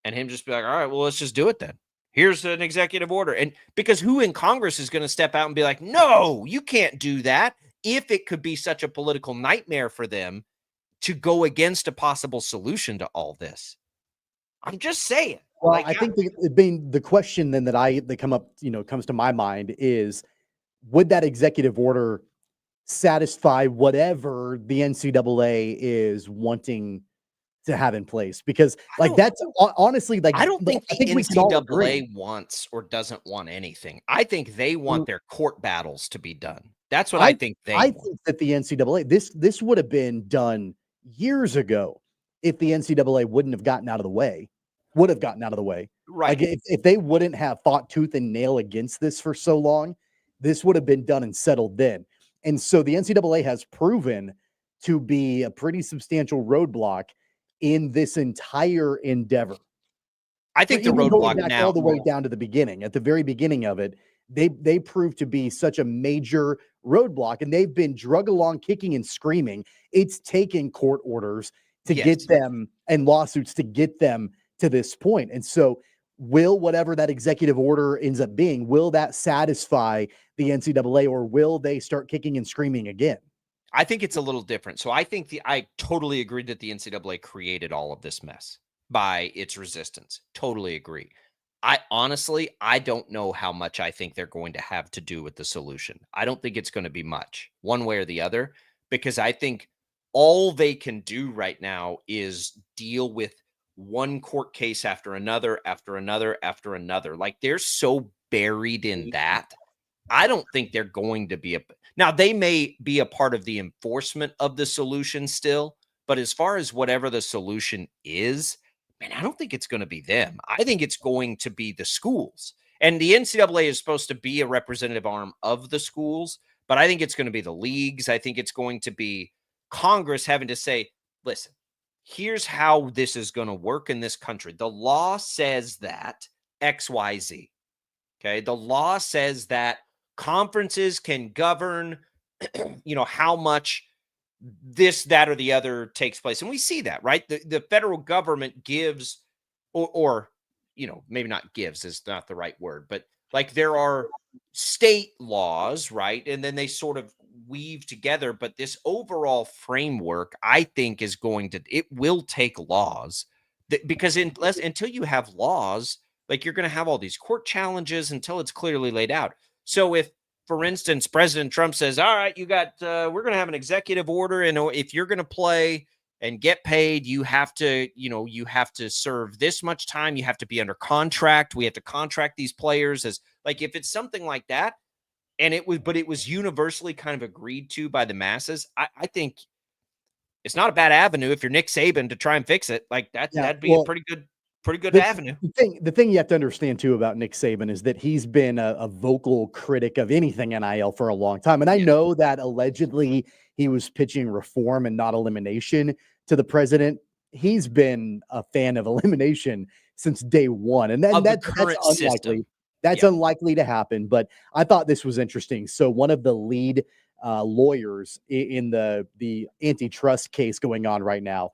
[SPEAKER 4] And him just be like, all right, well, let's just do it then. Here's an executive order. And because who in Congress is going to step out and be like, no, you can't do that, if it could be such a political nightmare for them to go against a possible solution to all this? I'm just saying.
[SPEAKER 7] Well,
[SPEAKER 4] like,
[SPEAKER 7] I think the question then that comes to my mind is, would that executive order satisfy whatever the NCAA is wanting to have in place? Because like that's honestly, like
[SPEAKER 4] I don't think the
[SPEAKER 7] NCAA
[SPEAKER 4] wants or doesn't want anything. I think they want their court battles to be done. That's what I think they want.
[SPEAKER 7] think that the NCAA, this would have been done years ago if the NCAA would have gotten out of the way.
[SPEAKER 4] Right.
[SPEAKER 7] Like if they wouldn't have fought tooth and nail against this for so long, this would have been done and settled then. And so the NCAA has proven to be a pretty substantial roadblock in this entire endeavor.
[SPEAKER 4] I think the roadblock now,
[SPEAKER 7] all the way down to the beginning, at the very beginning of it, they proved to be such a major roadblock, and they've been drug along kicking and screaming. It's taken court orders to get them and lawsuits to get them to this point. And so will whatever that executive order ends up being, will that satisfy the NCAA, or will they start kicking and screaming again?
[SPEAKER 4] I think it's a little different. So I think I totally agree that the NCAA created all of this mess by its resistance. Totally agree. I don't know how much I think they're going to have to do with the solution. I don't think it's going to be much one way or the other, because I think all they can do right now is deal with one court case after another, after another, after another. Like, they're so buried in that. I don't think they're going to be now they may be a part of the enforcement of the solution still, but as far as whatever the solution is, man, I don't think it's going to be them. I think it's going to be the schools. And the NCAA is supposed to be a representative arm of the schools, but I think it's going to be the leagues. I think it's going to be Congress having to say, listen, here's how this is going to work in this country. The law says that XYZ. Okay. The law says that conferences can govern, how much this, that, or the other takes place. And we see that, right? The federal government gives, or maybe not gives is not the right word, but like there are state laws, right? And then they sort of weave together. But this overall framework, I think, it will take laws because until you have laws, like you're going to have all these court challenges until it's clearly laid out. So if, for instance, President Trump says, all right, we're going to have an executive order. And if you're going to play and get paid, you have to serve this much time. You have to be under contract. We have to contract these players as like, if it's something like that, and it was universally kind of agreed to by the masses. I think it's not a bad avenue if you're Nick Saban to try and fix it. Like that'd be a pretty good avenue.
[SPEAKER 7] The thing you have to understand too about Nick Saban is that he's been a vocal critic of anything NIL for a long time. And I know that allegedly he was pitching reform and not elimination to the president. He's been a fan of elimination since day one. And then that's unlikely. That's unlikely to happen. But I thought this was interesting. So one of the lead lawyers in the antitrust case going on right now,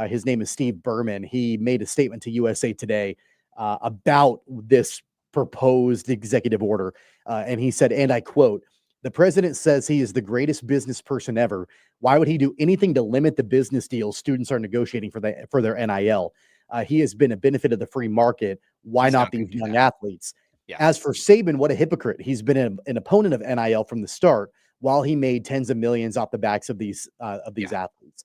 [SPEAKER 7] his name is Steve Berman. He made a statement to USA Today about this proposed executive order. And he said, and I quote, "The president says he is the greatest business person ever. Why would he do anything to limit the business deals students are negotiating for their NIL? He has been a benefit of the free market. Why not these young athletes?" Yeah. As for Saban, what a hypocrite. He's been an opponent of NIL from the start while he made tens of millions off the backs of these athletes.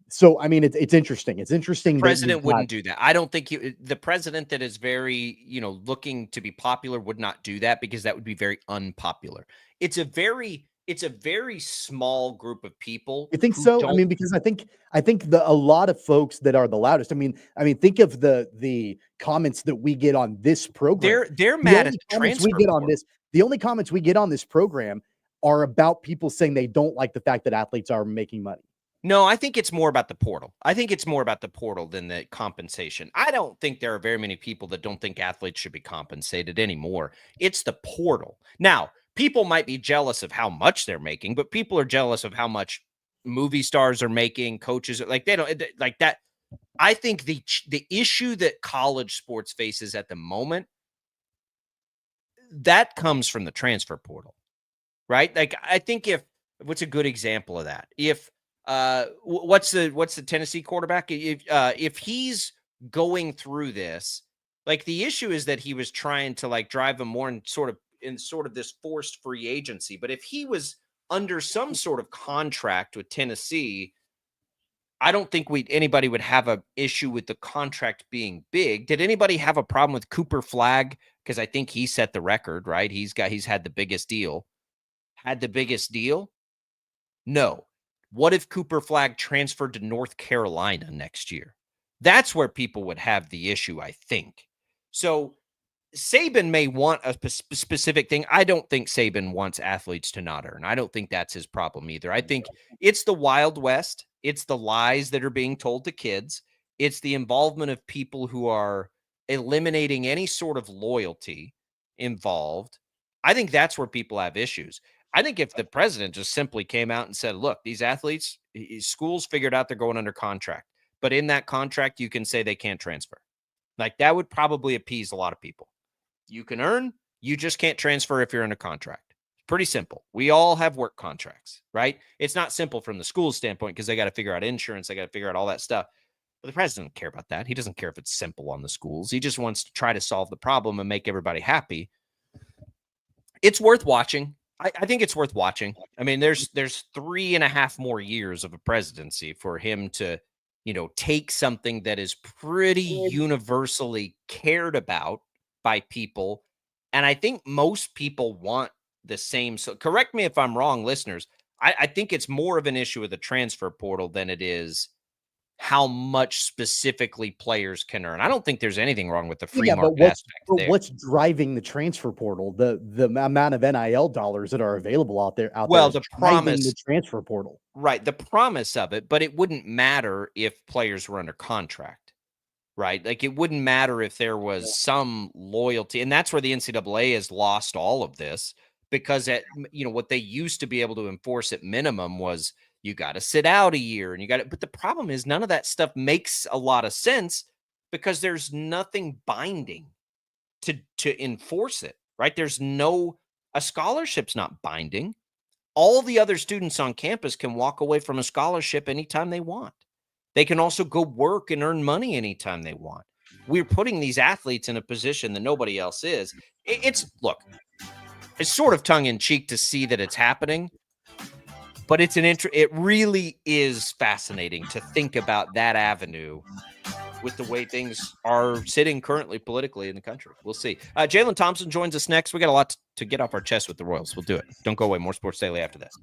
[SPEAKER 7] So, I mean, it's interesting. It's interesting.
[SPEAKER 4] The president wouldn't do that. I don't think the president that is very, looking to be popular would not do that because that would be very unpopular. It's a very small group of people.
[SPEAKER 7] You think so? I mean, because I think a lot of folks that are the loudest. I mean, think of the comments that we get on this program.
[SPEAKER 4] They're mad at the transfer portal.
[SPEAKER 7] The only comments we get on this program are about people saying they don't like the fact that athletes are making money.
[SPEAKER 4] No, I think it's more about the portal. I think it's more about the portal than the compensation. I don't think there are very many people that don't think athletes should be compensated anymore. It's the portal. Now, people might be jealous of how much they're making, but people are jealous of how much movie stars are making, coaches like they don't like that. I think the issue that college sports faces at the moment, that comes from the transfer portal, right? Like I think what's a good example of that? If what's the Tennessee quarterback? If he's going through this, like the issue is that he was trying to like drive him more in sort of this forced free agency. But if he was under some sort of contract with Tennessee, I don't think anybody would have an issue with the contract being big. Did anybody have a problem with Cooper Flagg? Because I think he set the record, right? He's had the biggest deal. Had the biggest deal? No. What if Cooper Flagg transferred to North Carolina next year? That's where people would have the issue, I think. So Saban may want a specific thing. I don't think Saban wants athletes to not earn. I don't think that's his problem either. I think it's the Wild West. It's the lies that are being told to kids. It's the involvement of people who are eliminating any sort of loyalty involved. I think that's where people have issues. I think if the president just simply came out and said, look, these athletes, schools figured out they're going under contract, but in that contract, you can say they can't transfer. Like that would probably appease a lot of people. You can earn, you just can't transfer if you're in a contract. Pretty simple. We all have work contracts, right? It's not simple from the school's standpoint because they got to figure out insurance. They got to figure out all that stuff. But the president doesn't care about that. He doesn't care if it's simple on the schools. He just wants to try to solve the problem and make everybody happy. It's worth watching. I think it's worth watching. I mean, there's 3.5 more years of a presidency for him to, take something that is pretty universally cared about by people. And I think most people want the same. So correct me if I'm wrong, listeners. I think it's more of an issue with the transfer portal than it is how much specifically players can earn. I don't think there's anything wrong with the free market aspect there.
[SPEAKER 7] What's driving the transfer portal? The amount of NIL dollars that are available out there.
[SPEAKER 4] The promise,
[SPEAKER 7] the transfer portal,
[SPEAKER 4] right? The promise of it, but it wouldn't matter if players were under contract. right? Like it wouldn't matter if there was some loyalty. And that's where the NCAA has lost all of this, because what they used to be able to enforce at minimum was you got to sit out a year and but the problem is none of that stuff makes a lot of sense because there's nothing binding to enforce it, right? A scholarship's not binding. All the other students on campus can walk away from a scholarship anytime they want. They can also go work and earn money anytime they want. We're putting these athletes in a position that nobody else is. It's sort of tongue in cheek to see that it's happening, but it really is fascinating to think about that avenue with the way things are sitting currently politically in the country. We'll see. Jaylon Thompson joins us next. We got a lot to get off our chest with the Royals. We'll do it. Don't go away. More Sports Daily after this.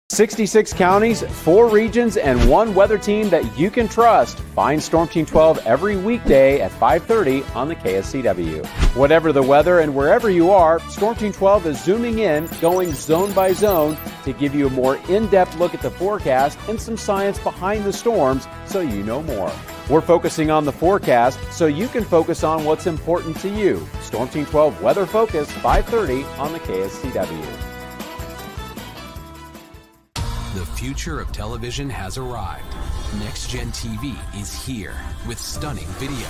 [SPEAKER 21] 66 counties, 4 regions, and 1 weather team that you can trust. Find Storm Team 12 every weekday at 5:30 on the KSCW. Whatever the weather and wherever you are, Storm Team 12 is zooming in, going zone by zone to give you a more in-depth look at the forecast and some science behind the storms so you know more. We're focusing on the forecast so you can focus on what's important to you. Storm Team 12 Weather Focus, 5:30 on the KSCW.
[SPEAKER 8] The future of television has arrived. Next Gen TV is here with stunning video,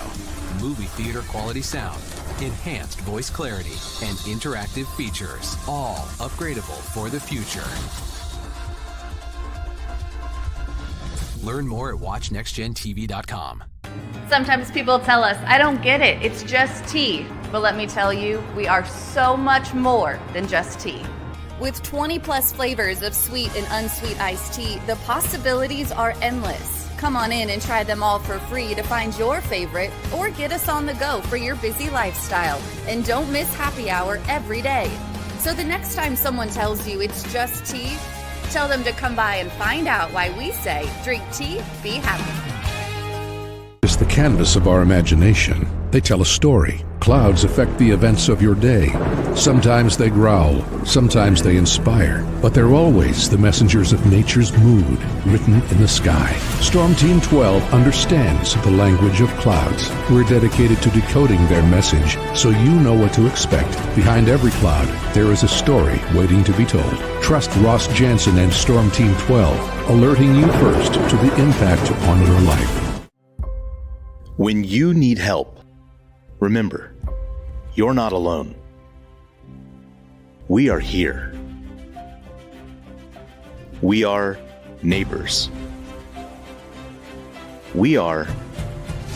[SPEAKER 8] movie theater quality sound, enhanced voice clarity, and interactive features, all upgradable for the future. Learn more at watchnextgentv.com.
[SPEAKER 9] Sometimes people tell us, I don't get it, it's just tea. But let me tell you, we are so much more than just tea.
[SPEAKER 10] With 20 plus flavors of sweet and unsweet iced tea, the possibilities are endless. Come on in and try them all for free to find your favorite or get us on the go for your busy lifestyle. And don't miss happy hour every day. So the next time someone tells you it's just tea, tell them to come by and find out why we say, drink tea, be happy.
[SPEAKER 11] It's the canvas of our imagination. They tell a story. Clouds affect the events of your day. Sometimes they growl, sometimes they inspire, but they're always the messengers of nature's mood written in the sky. Storm Team 12 understands the language of clouds. We're dedicated to decoding their message so you know what to expect. Behind every cloud, there is a story waiting to be told. Trust Ross Jansen and Storm Team 12, alerting you first to the impact on your life.
[SPEAKER 12] When you need help, remember, you're not alone. We are here. We are neighbors. We are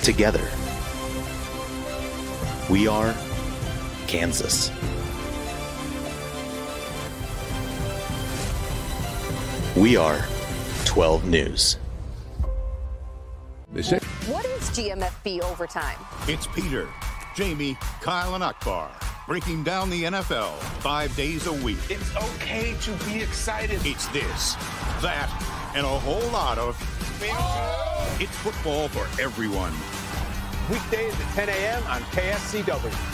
[SPEAKER 12] together. We are Kansas. We are 12 News.
[SPEAKER 18] What is GMFB overtime?
[SPEAKER 14] It's Peter, Jamie, Kyle, and Akbar breaking down the NFL 5 days a week.
[SPEAKER 15] It's okay to be excited.
[SPEAKER 14] It's this, that, and a whole lot of... It's football for everyone.
[SPEAKER 19] Weekdays at 10 a.m. on KSCW.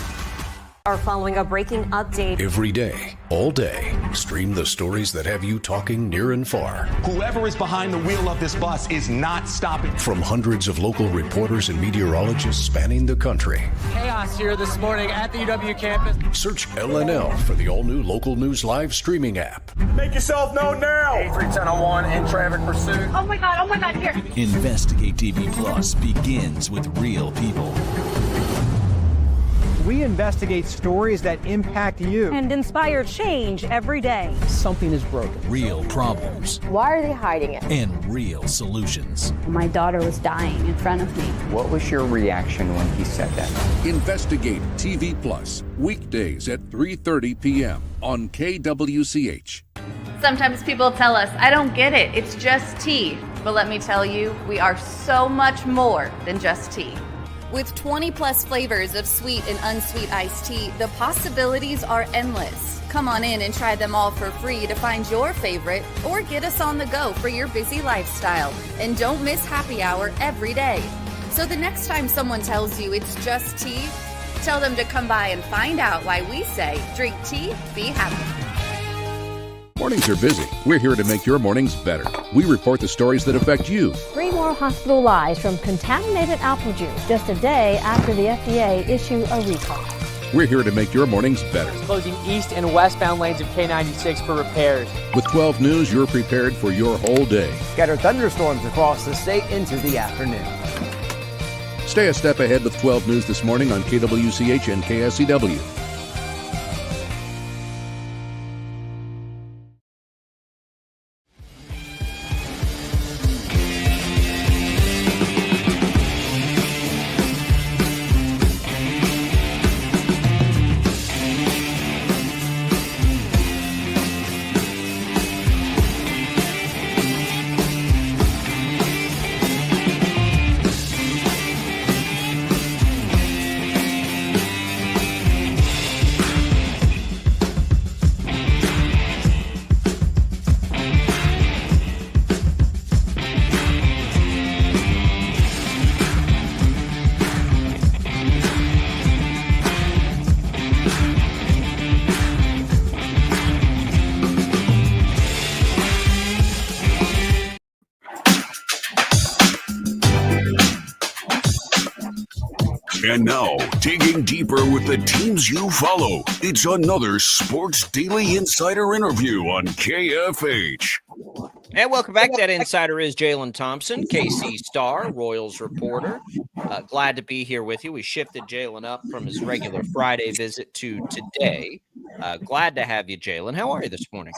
[SPEAKER 18] Are following a breaking update.
[SPEAKER 20] Every day, all day, stream the stories that have you talking near and far.
[SPEAKER 15] Whoever is behind the wheel of this bus is not stopping.
[SPEAKER 20] From hundreds of local reporters and meteorologists spanning the country.
[SPEAKER 16] Chaos here this morning at the UW campus.
[SPEAKER 20] Search LNL for the all-new Local News Live streaming app.
[SPEAKER 19] Make yourself known now. 831001 in traffic pursuit.
[SPEAKER 18] Oh my God, here.
[SPEAKER 17] Investigate TV Plus begins with real people.
[SPEAKER 2] We investigate stories that impact you
[SPEAKER 13] and inspire change every day.
[SPEAKER 2] Something is broken.
[SPEAKER 17] Real problems.
[SPEAKER 18] Why are they hiding it?
[SPEAKER 17] And real solutions.
[SPEAKER 22] My daughter was dying in front of me.
[SPEAKER 23] What was your reaction when he said that?
[SPEAKER 11] Investigate TV Plus, weekdays at 3:30 p.m. on KWCH.
[SPEAKER 9] Sometimes people tell us, I don't get it, it's just tea. But let me tell you, we are so much more than just tea.
[SPEAKER 10] With 20 plus flavors of sweet and unsweet iced tea, the possibilities are endless. Come on in and try them all for free to find your favorite or get us on the go for your busy lifestyle. And don't miss happy hour every day. So the next time someone tells you it's just tea, tell them to come by and find out why we say, drink tea, be happy.
[SPEAKER 11] Mornings are busy. We're here to make your mornings better. We report the stories that affect you.
[SPEAKER 13] 3 more hospitalized from contaminated apple juice just a day after the FDA issued a recall.
[SPEAKER 11] We're here to make your mornings better.
[SPEAKER 16] Closing east and westbound lanes of K96 for repairs.
[SPEAKER 11] With 12 News, you're prepared for your whole day.
[SPEAKER 2] Scattered thunderstorms across the state into the afternoon.
[SPEAKER 11] Stay a step ahead with 12 News this morning on KWCH and KSCW.
[SPEAKER 3] And now, digging deeper with the teams you follow, it's another Sports Daily Insider interview on KFH.
[SPEAKER 4] And welcome back. That insider is Jaylon Thompson, KC Star, Royals reporter. Glad to be here with you. We shifted Jaylon up from his regular Friday visit to today. Glad to have you, Jaylon. How are you this morning?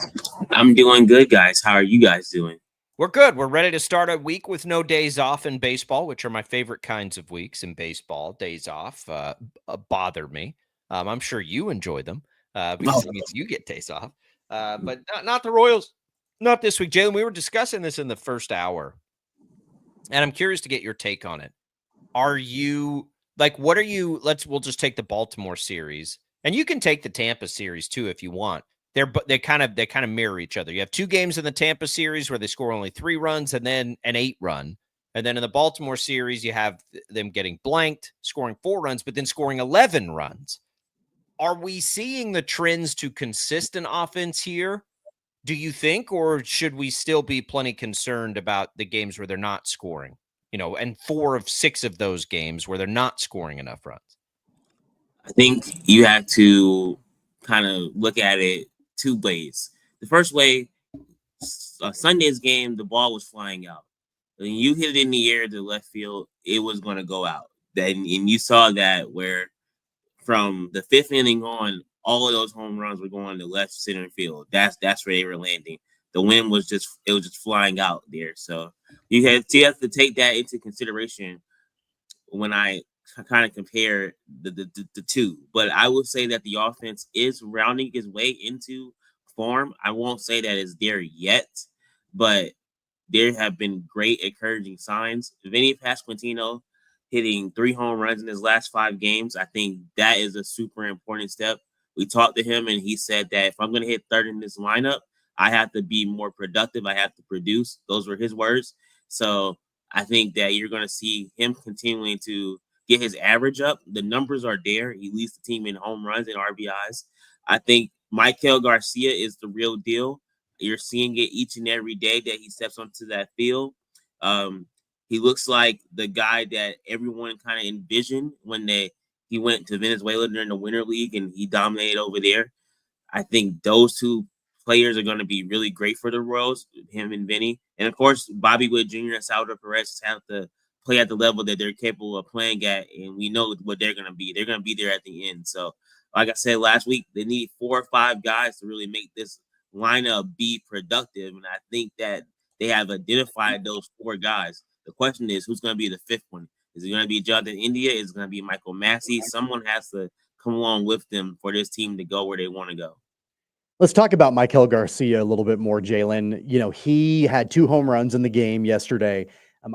[SPEAKER 1] I'm doing good, guys. How are you guys doing?
[SPEAKER 4] We're good. We're ready to start a week with no days off in baseball, which are my favorite kinds of weeks in baseball. Days off bother me. I'm sure you enjoy them because it means you get days off. But not the Royals. Not this week, Jaylon. We were discussing this in the first hour, and I'm curious to get your take on it. Are you what are you? We'll just take the Baltimore series, and you can take the Tampa series too if you want. They kind of mirror each other. You have 2 games in the Tampa series where they score only 3 runs and then an 8 run. And then in the Baltimore series, you have them getting blanked, scoring 4 runs, but then scoring 11 runs. Are we seeing the trends to consistent offense here, do you think, or should we still be plenty concerned about the games where they're not scoring? And 4 of 6 of those games where they're not scoring enough runs.
[SPEAKER 1] I think you have to kind of look at it 2 ways. The first way, Sunday's game, the ball was flying out. When you hit it in the air to left field, it was going to go out. And you saw that where from the 5th inning on, all of those home runs were going to left center field. That's where they were landing. The wind was just flying out there. So you have to take that into consideration when I kind of compare the 2. But I will say that the offense is rounding its way into form. I won't say that it's there yet, but there have been great encouraging signs. Vinny Pasquantino hitting 3 home runs in his last 5 games. I think that is a super important step. We talked to him, and he said that if I'm going to hit third in this lineup, I have to be more productive. I have to produce. Those were his words. So I think that you're going to see him continuing to get his average up. The numbers are there. He leads the team in home runs and RBIs. I think Michael Garcia is the real deal. You're seeing it each and every day that he steps onto that field. He looks like the guy that everyone kind of envisioned when he went to Venezuela during the Winter League and he dominated over there. I think those 2 players are going to be really great for the Royals, him and Vinny. And, of course, Bobby Witt Jr. and Salvador Perez have to play at the level that they're capable of playing at, and we know what they're going to be. They're going to be there at the end. So, like I said last week, they need 4 or 5 guys to really make this lineup be productive, and I think that they have identified those 4 guys. The question is, who's going to be the 5th one? Is it going to be Jonathan India? Is it going to be Michael Massey? Someone has to come along with them for this team to go where they want to go.
[SPEAKER 7] Let's talk about Michael Garcia a little bit more, Jaylon. He had 2 home runs in the game yesterday.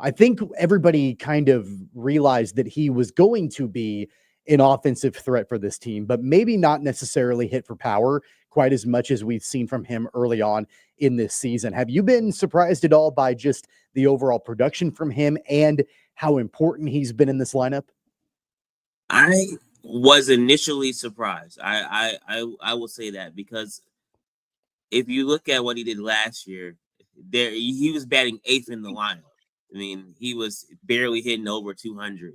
[SPEAKER 7] I think everybody kind of realized that he was going to be an offensive threat for this team, but maybe not necessarily hit for power quite as much as we've seen from him early on in this season. Have you been surprised at all by just the overall production from him and how important he's been in this lineup?
[SPEAKER 1] I was initially surprised. I will say that because if you look at what he did last year, he was batting 8th in the lineup. I mean, he was barely hitting over 200.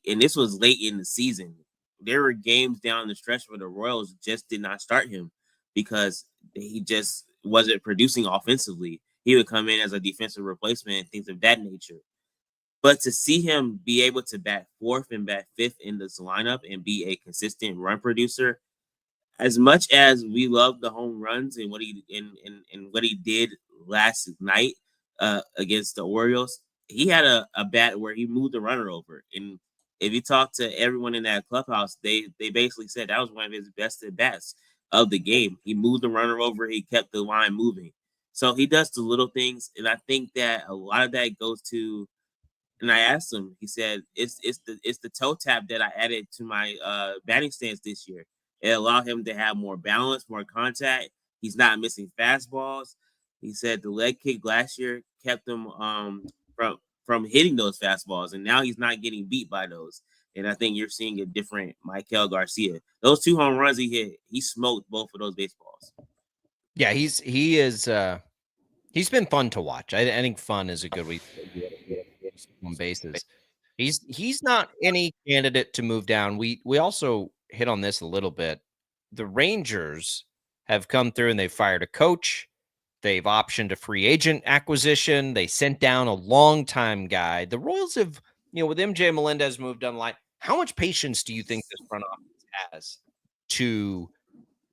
[SPEAKER 1] And this was late in the season. There were games down the stretch where the Royals just did not start him because he just wasn't producing offensively. He would come in as a defensive replacement and things of that nature. But to see him be able to bat 4th and bat 5th in this lineup and be a consistent run producer, as much as we love the home runs and what he did last night against the Orioles, he had a bat where he moved the runner over. And if you talk to everyone in that clubhouse, they basically said that was one of his best at bats of the game. He moved the runner over. He kept the line moving. So he does the little things, and I think that a lot of that goes to. And I asked him. He said, "It's the toe tap that I added to my batting stance this year. It allowed him to have more balance, more contact. He's not missing fastballs." He said the leg kick last year kept him from hitting those fastballs, and now he's not getting beat by those. And I think you're seeing a different Michael Garcia. Those 2 home runs he hit, he smoked both of those baseballs.
[SPEAKER 4] Yeah, he's been fun to watch. I think fun is a good way on bases. He's not any candidate to move down. We also hit on this a little bit. The Rangers have come through and they've fired a coach. They've optioned a free agent acquisition. They sent down a longtime guy. The Royals have, with MJ Melendez moved down the line, how much patience do you think this front office has to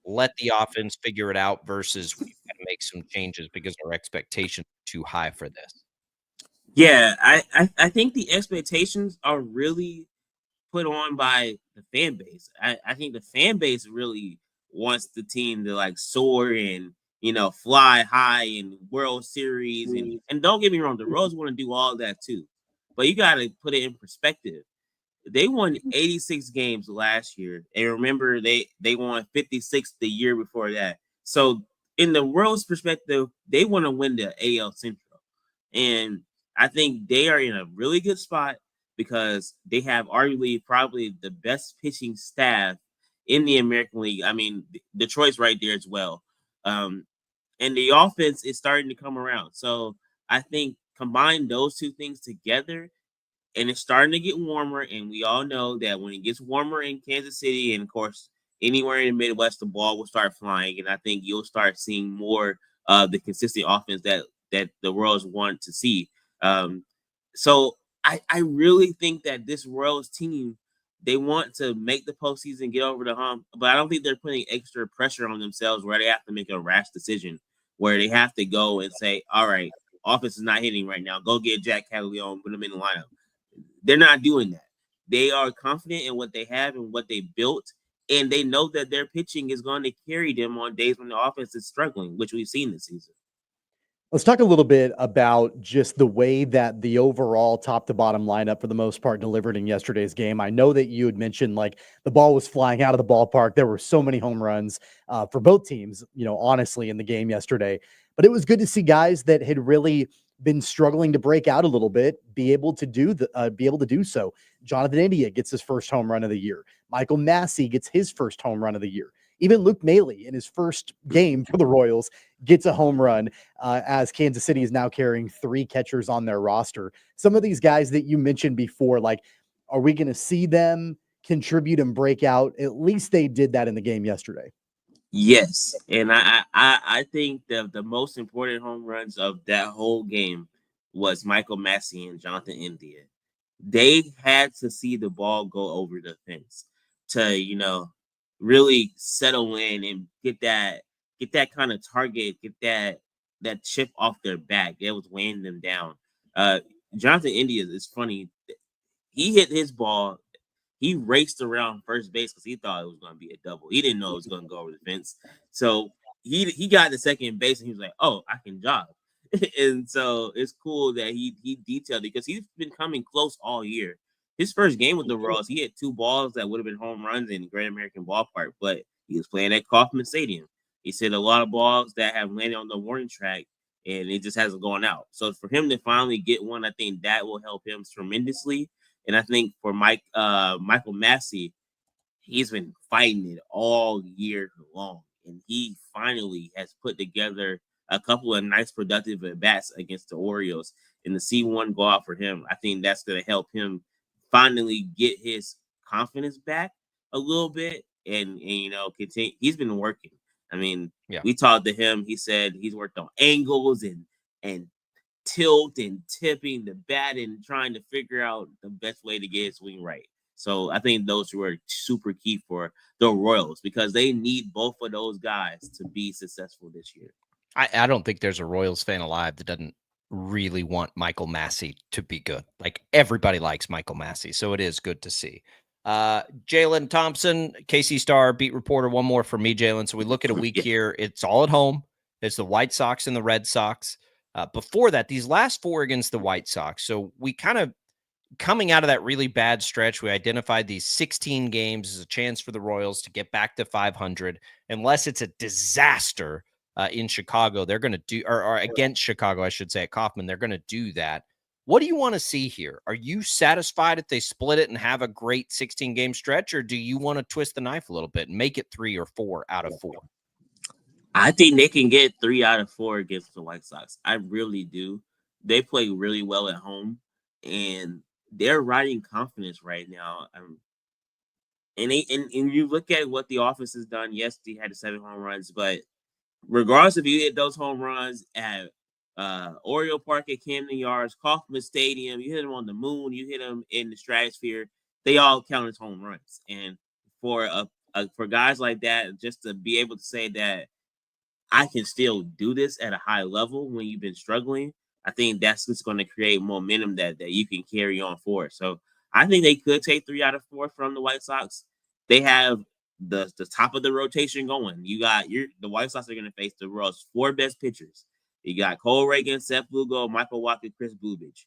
[SPEAKER 4] let the offense figure it out versus we've got to make some changes because our expectations are too high for this?
[SPEAKER 1] Yeah, I think the expectations are really put on by the fan base. I think the fan base really wants the team to like soar and fly high in World Series and don't get me wrong, the Royals want to do all that too, but you got to put it in perspective. They won 86 games last year, and remember they won 56 the year before that. So in the Royals' perspective, they want to win the AL Central, and I think they are in a really good spot because they have arguably probably the best pitching staff in the American League. I mean, Detroit's right there as well. And the offense is starting to come around. So I think combine those 2 things together, and it's starting to get warmer. And we all know that when it gets warmer in Kansas City, and of course, anywhere in the Midwest, the ball will start flying. And I think you'll start seeing more of the consistent offense that the Royals want to see. So I really think that this Royals team, they want to make the postseason, get over the hump, but I don't think they're putting extra pressure on themselves where they have to make a rash decision, where they have to go and say, all right, offense is not hitting right now. Go get Jack Caglione, put him in the lineup. They're not doing that. They are confident in what they have and what they built, and they know that their pitching is going to carry them on days when the offense is struggling, which we've seen this season.
[SPEAKER 7] Let's talk a little bit about just the way that the overall top to bottom lineup for the most part delivered in yesterday's game. I know that you had mentioned like the ball was flying out of the ballpark. There were so many home runs for both teams, honestly, in the game yesterday. But it was good to see guys that had really been struggling to break out a little bit be able to do so. Jonathan India gets his first home run of the year. Michael Massey gets his first home run of the year. Even Luke Maile in his first game for the Royals gets a home run as Kansas City is now carrying 3 catchers on their roster. Some of these guys that you mentioned before, like, are we going to see them contribute and break out? At least they did that in the game yesterday.
[SPEAKER 1] Yes, and I think the most important home runs of that whole game was Michael Massey and Jonathan India. They had to see the ball go over the fence to really settle in and get that kind of target, get that chip off their back. It was weighing them down. Jonathan India is funny. He hit his ball. He raced around first base because he thought it was going to be a double. He didn't know it was going to go over the fence. So he got to second base and he was like, "Oh, I can jog." And so it's cool that he detailed it because he's been coming close all year. His first game with the Royals, he had 2 balls that would have been home runs in Great American Ballpark, but he was playing at Kauffman Stadium. He said a lot of balls that have landed on the warning track, and it just hasn't gone out. So for him to finally get one, I think that will help him tremendously. And I think for Michael Massey, he's been fighting it all year long. and he finally has put together a couple of nice productive at-bats against the Orioles. And to see one go out for him, I think that's going to help him finally get his confidence back a little bit and continue. He's been working. I mean, we talked to him. He said he's worked on angles and tilt and tipping the bat and trying to figure out the best way to get his swing right. So I think those were super key for the Royals because they need both of those guys to be successful this year.
[SPEAKER 4] I don't think there's a Royals fan alive that doesn't really want Michael Massey to be good. Like everybody likes Michael Massey, so it is good to see. Jaylon Thompson, KC Star beat reporter. One more for me, Jaylon. So we look at a week here. It's all at home. It's the White Sox and the Red Sox. Before that, these last 4 against the White Sox. So we kind of coming out of that really bad stretch, we identified these 16 games as a chance for the Royals to get back to 500. Unless it's a disaster in Chicago, they're going to do, or against Chicago, I should say, at Kauffman, they're going to do that. What do you want to see here? Are you satisfied if they split it and have a great 16-game stretch, or do you want to twist the knife a little bit and make it 3 or 4 out of 4?
[SPEAKER 1] I think they can get 3 out of 4 against the White Sox. I really do. They play really well at home, and they're riding confidence right now. And you look at what the offense has done. Yes, they had the 7 home runs, but regardless if you hit those home runs at Oriole Park at Camden Yards, Kauffman Stadium, you hit them on the moon, you hit them in the stratosphere, they all count as home runs. And for guys like that, just to be able to say that I can still do this at a high level when you've been struggling, I think that's just going to create momentum that you can carry on forward. So I think they could take 3 out of 4 from the White Sox. They have the top of the rotation going. You got the White Sox are going to face the Royals' 4 best pitchers. You got Cole Reagan, Seth Lugo, Michael Walker, Chris Bubich.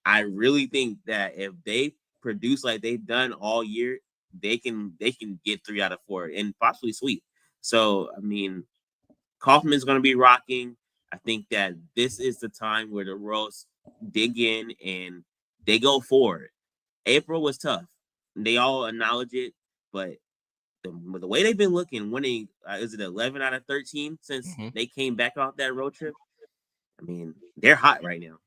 [SPEAKER 1] I really think that if they produce like they've done all year, they can get 3 out of 4 and possibly sweep. So I mean, Kauffman's going to be rocking. I think that this is the time where the Royals dig in and they go forward. April was tough. They all acknowledge it, but the way they've been looking, winning, is it 11 out of 13 since they came back off that road trip? I mean, they're hot right now.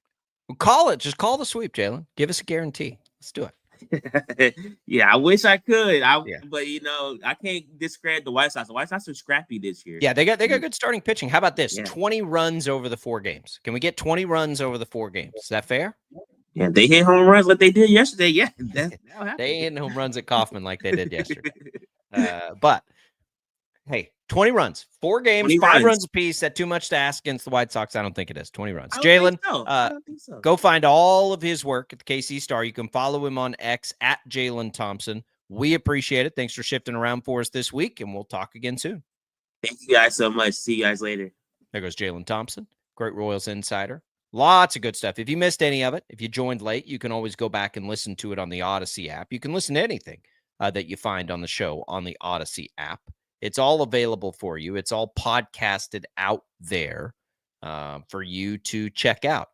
[SPEAKER 4] Call it. Just call the sweep, Jaylon. Give us a guarantee. Let's do
[SPEAKER 1] it. Yeah, I wish I could. But I can't discredit the White Sox. The White Sox are scrappy this year.
[SPEAKER 4] Yeah, they got good starting pitching. How about this? 20 runs over the 4 games. Can we get 20 runs over the 4 games? Is that fair?
[SPEAKER 1] Yeah, they hit home runs like they did yesterday. Yeah,
[SPEAKER 4] they ain't hitting home runs at Kauffman like they did yesterday. But hey, 20 runs, 4 games, 5 runs apiece. That too much to ask against the White Sox? I don't think it is. 20 runs. Jaylon, go find all of his work at the KC Star. You can follow him on X at Jaylon Thompson. We appreciate it. Thanks for shifting around for us this week, and we'll talk again soon.
[SPEAKER 1] Thank you guys so much. See you guys later.
[SPEAKER 4] There goes Jaylon Thompson, great Royals insider. Lots of good stuff. If you missed any of it, if you joined late, you can always go back and listen to it on the Odyssey app. You can listen to anything that you find on the show on the Odyssey app. It's all available for you. It's all podcasted out there for you to check out.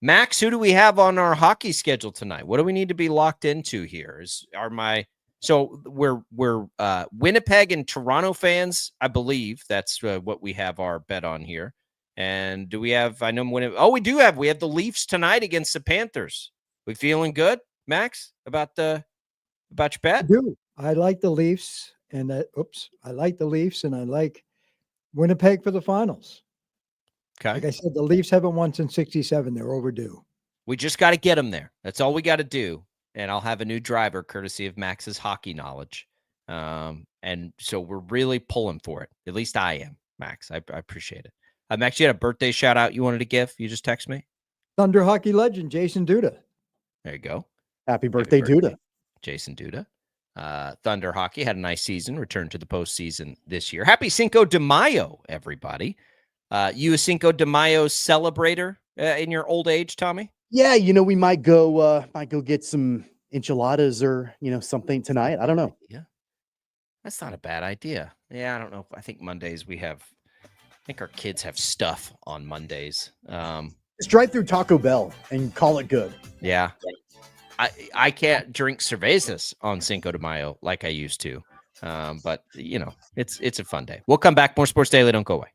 [SPEAKER 4] Max, who do we have on our hockey schedule tonight? What do we need to be locked into here? So we're Winnipeg and Toronto fans, I believe. That's what we have our bet on here. And do we have? I know we do have. We have the Leafs tonight against the Panthers. We feeling good, Max, about your bet?
[SPEAKER 5] I do. I like the Leafs, and I like the Leafs, and I like Winnipeg for the finals.
[SPEAKER 4] Okay.
[SPEAKER 5] Like I said, the Leafs haven't won since '67. They're overdue.
[SPEAKER 4] We just got to get them there. That's all we got to do. And I'll have a new driver, courtesy of Max's hockey knowledge. And so we're really pulling for it. At least I am, Max. I appreciate it. Max, you had a birthday shout out you wanted to give? You just text me.
[SPEAKER 5] Thunder hockey legend, Jason Duda.
[SPEAKER 4] There you go.
[SPEAKER 7] Happy birthday, Duda.
[SPEAKER 4] Jason Duda. Thunder hockey had a nice season, returned to the postseason this year. Happy Cinco de Mayo, everybody. You a Cinco de Mayo celebrator in your old age, Tommy?
[SPEAKER 7] Yeah, we might go get some enchiladas or, something tonight. I don't know.
[SPEAKER 4] Yeah. That's not a bad idea. Yeah, I don't know. I think Mondays I think our kids have stuff on Mondays.
[SPEAKER 7] Just drive through Taco Bell and call it good.
[SPEAKER 4] Yeah. I can't drink cervezas on Cinco de Mayo like I used to. But it's a fun day. We'll come back. More Sports Daily. Don't go away.